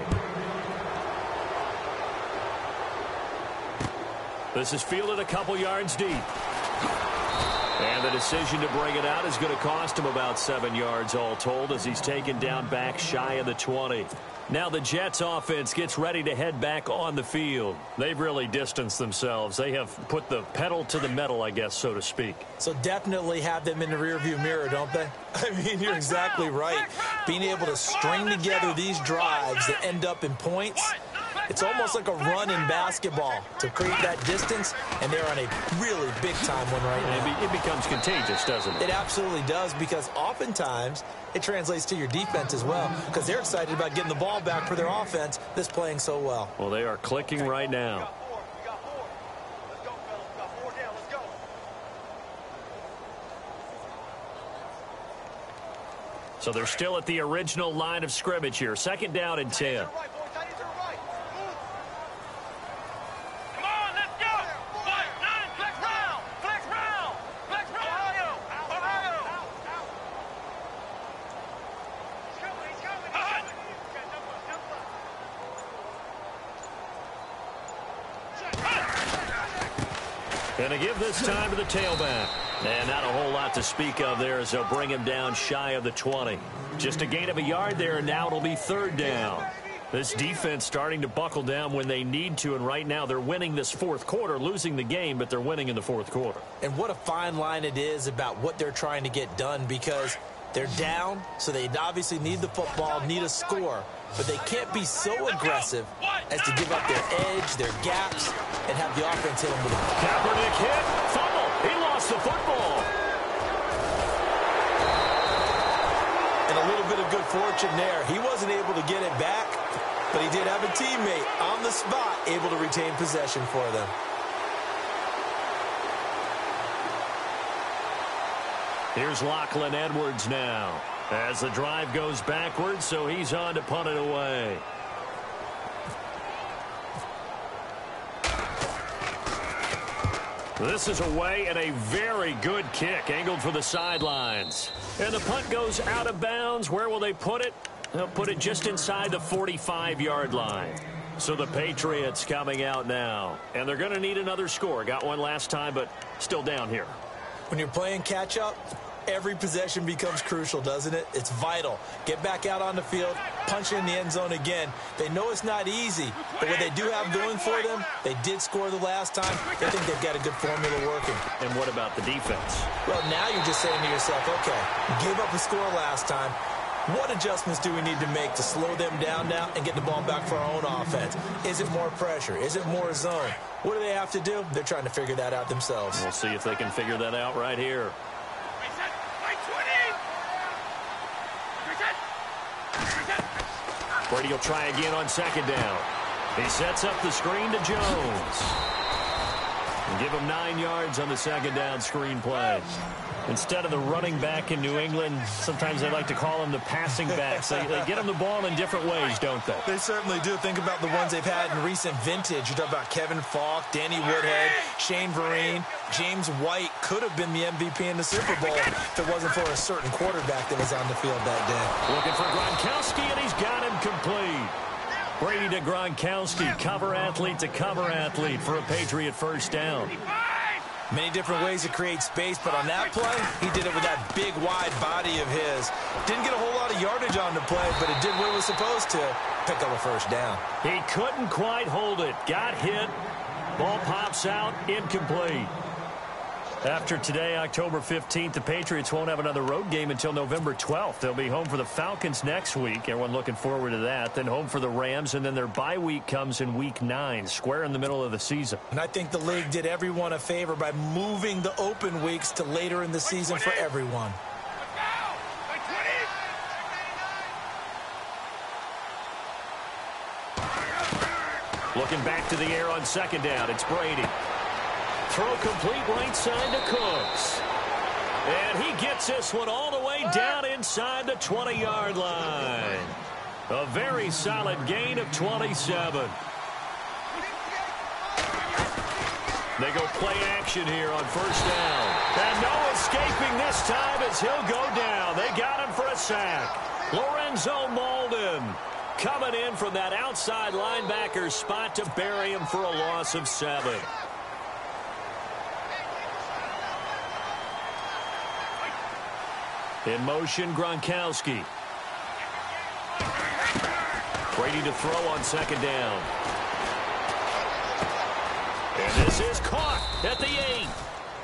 This is fielded a couple yards deep. And the decision to bring it out is going to cost him about 7 yards all told as he's taken down back shy of the 20. Now the Jets offense gets ready to head back on the field. They've really distanced themselves. They have put the pedal to the metal, I guess, so to speak. So definitely have them in the rearview mirror, don't they? I mean, you're exactly right. Being able to string together these drives that end up in points, it's almost like a run in basketball to create that distance, and they're on a really big-time one right now. It becomes contagious, doesn't it? It absolutely does, because oftentimes it translates to your defense as well, because they're excited about getting the ball back for their offense that's playing so well. Well, they are clicking right now. So they're still at the original line of scrimmage here. Second down and 10. Going to give this time to the tailback. And not a whole lot to speak of there as they'll bring him down shy of the 20. Just a gain of a yard there, and now it'll be third down. This defense starting to buckle down when they need to, and right now they're winning this fourth quarter, losing the game, but they're winning in the fourth quarter. And what a fine line it is about what they're trying to get done, because they're down, so they obviously need the football, need a score. But they can't be so aggressive as to give up their edge, their gaps, and have the offense hit them with a ball. Kaepernick hit, fumble. He lost the football. And a little bit of good fortune there. He wasn't able to get it back, but he did have a teammate on the spot able to retain possession for them. Here's Lachlan Edwards now as the drive goes backwards, so he's on to punt it away. This is away and a very good kick angled for the sidelines. And the punt goes out of bounds. Where will they put it? They'll put it just inside the 45-yard line. So the Patriots coming out now. And they're going to need another score. Got one last time, but still down here. When you're playing catch-up, every possession becomes crucial, doesn't it? It's vital. Get back out on the field, punch in the end zone again. They know it's not easy, but what they do have going for them, they did score the last time. They think they've got a good formula working. And what about the defense? Well, now you're just saying to yourself, okay, we gave up a score last time. What adjustments do we need to make to slow them down now and get the ball back for our own offense? Is it more pressure? Is it more zone? What do they have to do? They're trying to figure that out themselves. We'll see if they can figure that out right here. Brady will try again on second down. He sets up the screen to Jones. And give him 9 yards on the second down screen play. Instead of the running back in New England, sometimes they like to call them the passing backs. They get them the ball in different ways, don't they? They certainly do. Think about the ones they've had in recent vintage. You talk about Kevin Falk, Danny Woodhead, Shane Vereen, James White could have been the MVP in the Super Bowl if it wasn't for a certain quarterback that was on the field that day. Looking for Gronkowski, and he's got him complete. Brady to Gronkowski, cover athlete to cover athlete for a Patriot first down. Many different ways to create space, but on that play, he did it with that big, wide body of his. Didn't get a whole lot of yardage on the play, but it did what it was supposed to. Pick up a first down. He couldn't quite hold it. Got hit. Ball pops out. Incomplete. After today, October 15th, the Patriots won't have another road game until November 12th. They'll be home for the Falcons next week. Everyone looking forward to that. Then home for the Rams, and then their bye week comes in Week 9, square in the middle of the season. And I think the league did everyone a favor by moving the open weeks to later in the season for everyone. Looking back to the air on second down, it's Brady. Throw complete right side to Cooks. And he gets this one all the way down inside the 20-yard line. A very solid gain of 27. They go play action here on first down. And no escaping this time as he'll go down. They got him for a sack. Lorenzo Molden coming in from that outside linebacker spot to bury him for a loss of 7. In motion, Gronkowski. Brady to throw on second down. And this is caught at the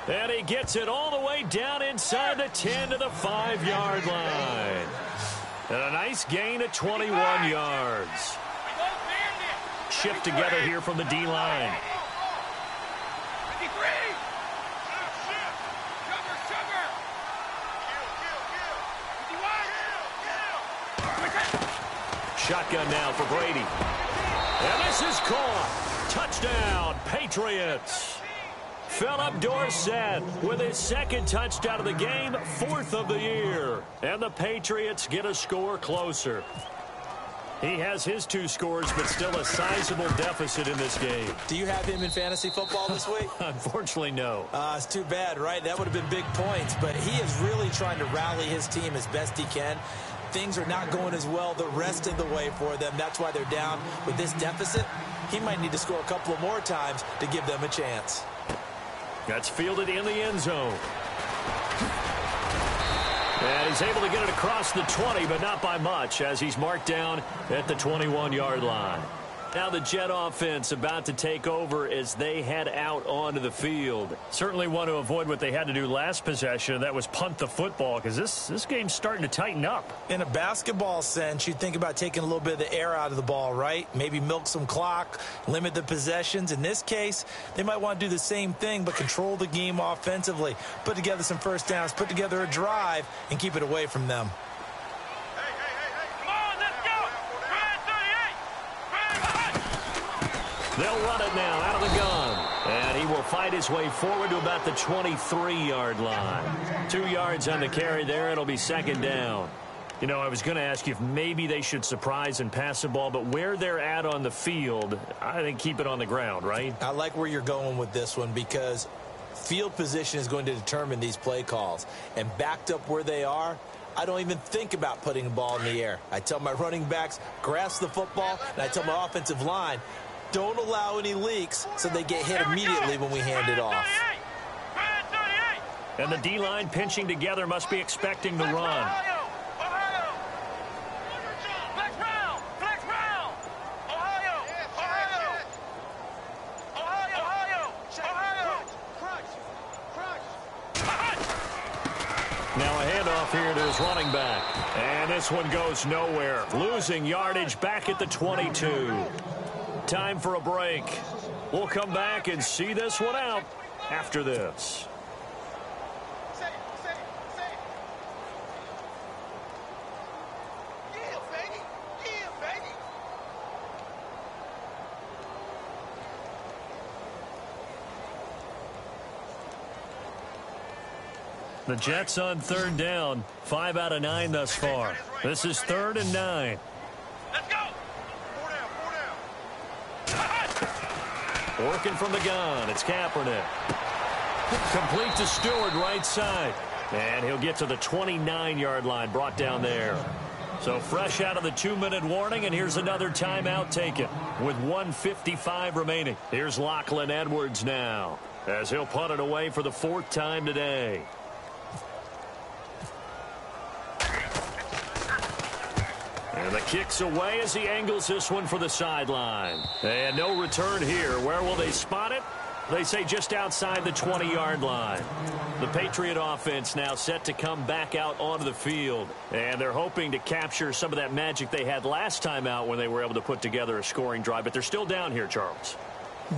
8. And he gets it all the way down inside the 10 to the 5-yard line. And a nice gain of 21 yards. Shift together here from the D-line. Shotgun now for Brady. And this is caught. Touchdown, Patriots. Philip Dorsett with his second touchdown of the game, 4th of the year. And the Patriots get a score closer. He has his 2 scores, but still a sizable deficit in this game. Do you have him in fantasy football this week? Unfortunately, no. It's too bad, right? That would have been big points, but he is really trying to rally his team as best he can. Things are not going as well the rest of the way for them. That's why they're down with this deficit. He might need to score a couple of more times to give them a chance. That's fielded in the end zone. And he's able to get it across the 20, but not by much, as he's marked down at the 21-yard line. Now the Jet offense about to take over as they head out onto the field. Certainly want to avoid what they had to do last possession, and that was punt the football, because this game's starting to tighten up. In a basketball sense, you think about taking a little bit of the air out of the ball, right? Maybe milk some clock, limit the possessions. In this case, they might want to do the same thing, but control the game offensively. Put together some first downs, put together a drive, and keep it away from them. They'll run it now out of the gun. And he will fight his way forward to about the 23-yard line. 2 yards on the carry there. It'll be second down. You know, I was going to ask you if maybe they should surprise and pass the ball, but where they're at on the field, I think keep it on the ground, right? I like where you're going with this one because field position is going to determine these play calls. And backed up where they are, I don't even think about putting the ball in the air. I tell my running backs, grasp the football, and I tell my offensive line, don't allow any leaks so they get hit immediately when we hand it off. And the D-line pinching together must be expecting the run. Now a handoff here to his running back. And this one goes nowhere. Losing yardage back at the 22. Time for a break. We'll come back and see this one out after this. The Jets on third down. 5 out of 9 thus far. This is 3rd and 9. Let's go. 4 down. Working from the gun. It's Kaepernick. Complete to Stewart, right side. And he'll get to the 29-yard line, brought down there. So fresh out of the 2-minute warning, and here's another timeout taken with 1:55 remaining. Here's Lachlan Edwards now as he'll punt it away for the 4th time today. And the kick's away as he angles this one for the sideline. And no return here. Where will they spot it? They say just outside the 20-yard line. The Patriot offense now set to come back out onto the field. And they're hoping to capture some of that magic they had last time out when they were able to put together a scoring drive. But they're still down here, Charles.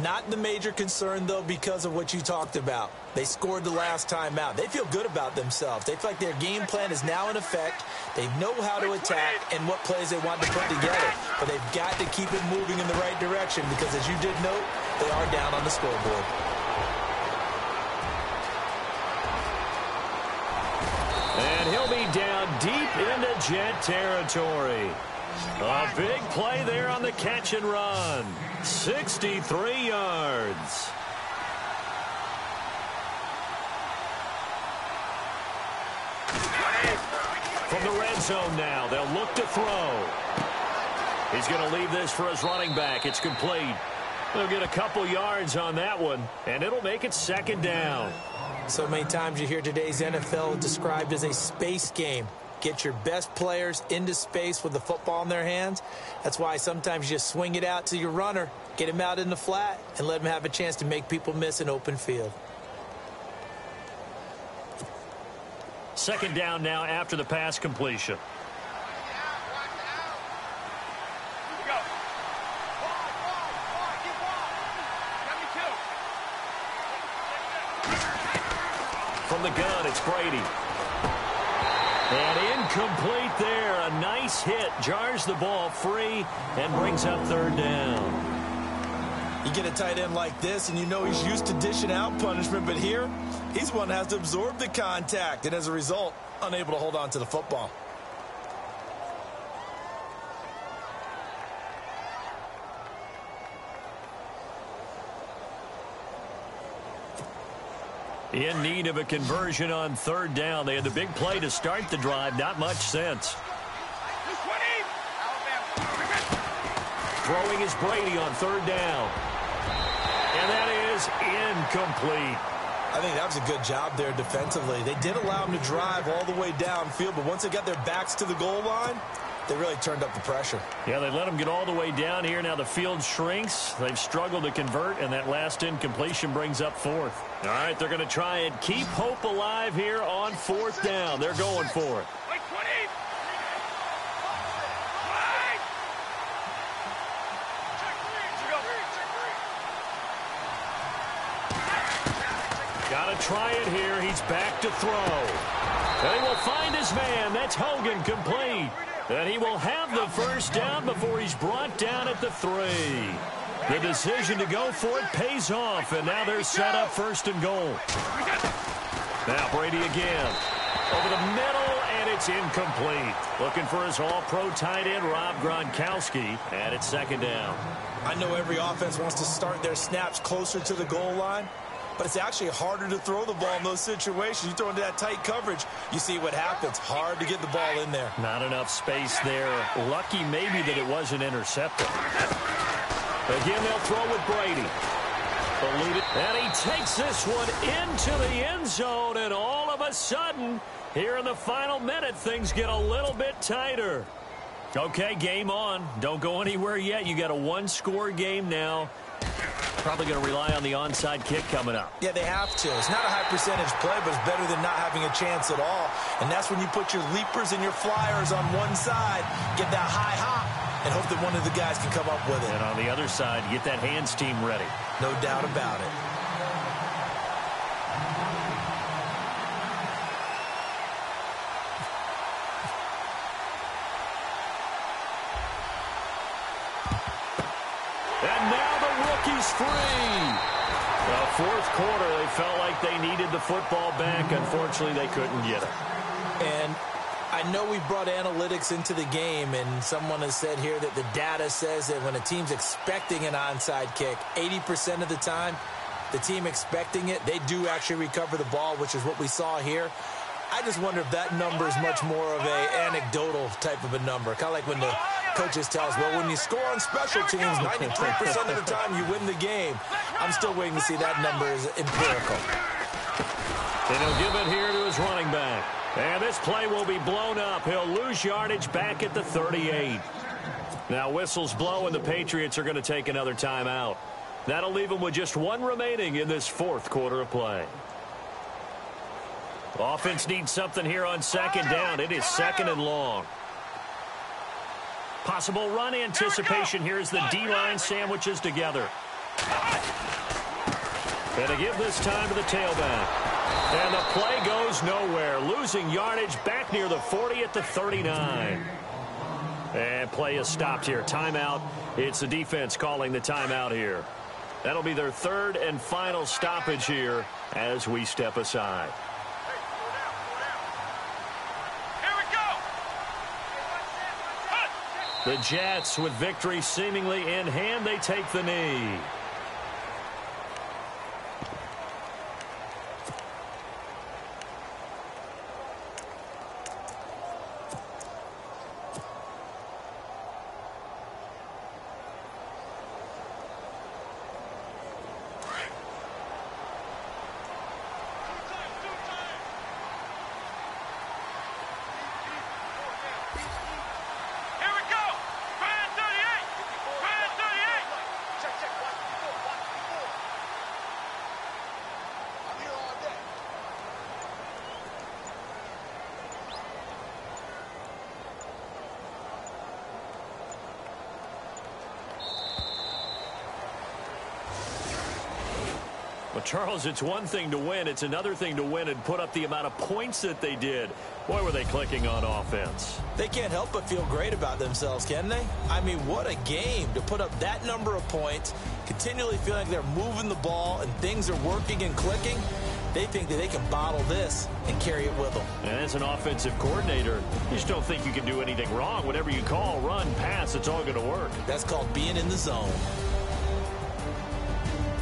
Not the major concern, though, because of what you talked about. They scored the last time out. They feel good about themselves. They feel like their game plan is now in effect. They know how to attack and what plays they want to put together. But they've got to keep it moving in the right direction because, as you did note, they are down on the scoreboard. And he'll be down deep into Jet territory. A big play there on the catch and run. 63 yards. From the red zone now, they'll look to throw. He's going to leave this for his running back. It's complete. They'll get a couple yards on that one, and it'll make it 2nd down. So many times you hear today's NFL described as a space game. Get your best players into space with the football in their hands. That's why sometimes you just swing it out to your runner, get him out in the flat, and let him have a chance to make people miss an open field. 2nd down now after the pass completion. From the gun, it's Brady. And incomplete there. A nice hit. Jars the ball free and brings up 3rd down. You get a tight end like this, and you know he's used to dishing out punishment, but here, he's one that has to absorb the contact, and as a result, unable to hold on to the football. In need of a conversion on 3rd down. They had the big play to start the drive. Not much sense. Throwing is Brady on 3rd down. And that is incomplete. I think that was a good job there defensively. They did allow him to drive all the way downfield, but once they got their backs to the goal line, they really turned up the pressure. Yeah, they let them get all the way down here. Now the field shrinks. They've struggled to convert, and that last incompletion brings up 4th. All right, they're going to try and keep hope alive here on 4th down. They're going for it. Got to try it here. He's back to throw. And he will find his man. That's Hogan, complete. And he will have the 1st down before he's brought down at the 3. The decision to go for it pays off, and now they're set up 1st and goal. Now Brady again. Over the middle, and it's incomplete. Looking for his all-pro tight end, Rob Gronkowski, and it's 2nd down. I know every offense wants to start their snaps closer to the goal line, but it's actually harder to throw the ball in those situations. You throw into that tight coverage, you see what happens. Hard to get the ball in there. Not enough space there. Lucky maybe that it wasn't intercepted. Again, they'll throw with Brady. And he takes this one into the end zone, and all of a sudden, here in the final minute, things get a little bit tighter. Okay, game on. Don't go anywhere yet. You got a one-score game now. Probably going to rely on the onside kick coming up. Yeah, they have to. It's not a high percentage play, but it's better than not having a chance at all. And that's when you put your leapers and your flyers on one side, get that high hop, and hope that one of the guys can come up with it. And on the other side, get that hands team ready. No doubt about it. And now the rookie's free. The 4th quarter, they felt like they needed the football back. Unfortunately, they couldn't get it. And I know we brought analytics into the game, and someone has said here that the data says that when a team's expecting an onside kick, 80% of the time, the team expecting it, they do actually recover the ball, which is what we saw here. I just wonder if that number is much more of a anecdotal type of a number. Kind of like when the coaches tell us, well, when you score on special teams, 93% of the time you win the game. I'm still waiting to see that number is empirical. And he'll give it here to his running back. And this play will be blown up. He'll lose yardage back at the 38. Now whistles blow, and the Patriots are going to take another timeout. That'll leave them with just one remaining in this 4th quarter of play. Offense needs something here on 2nd down. It is 2nd and long. Possible run anticipation here as the D-line sandwiches together. And to give this time to the tailback. And the play goes nowhere. Losing yardage back near the 40 at the 39. And play is stopped here. Timeout. It's the defense calling the timeout here. That'll be their 3rd and final stoppage here as we step aside. The Jets, with victory seemingly in hand, they take the knee. Well, Charles, it's one thing to win. It's another thing to win and put up the amount of points that they did. Boy, were they clicking on offense. They can't help but feel great about themselves, can they? I mean, what a game to put up that number of points, continually feeling like they're moving the ball and things are working and clicking. They think that they can bottle this and carry it with them. And as an offensive coordinator, you just don't think you can do anything wrong. Whatever you call, run, pass, it's all going to work. That's called being in the zone.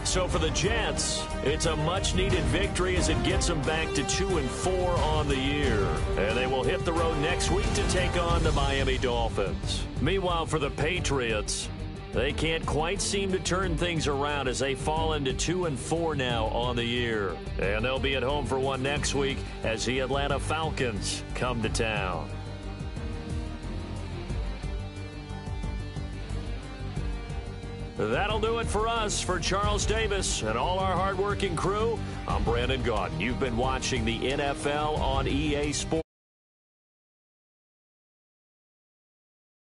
So for the Jets, it's a much-needed victory as it gets them back to 2-4 on the year. And they will hit the road next week to take on the Miami Dolphins. Meanwhile, for the Patriots, they can't quite seem to turn things around as they fall into 2-4 now on the year. And they'll be at home for one next week as the Atlanta Falcons come to town. That'll do it for us. For Charles Davis and all our hardworking crew, I'm Brandon Gaudin. You've been watching the NFL on EA Sports.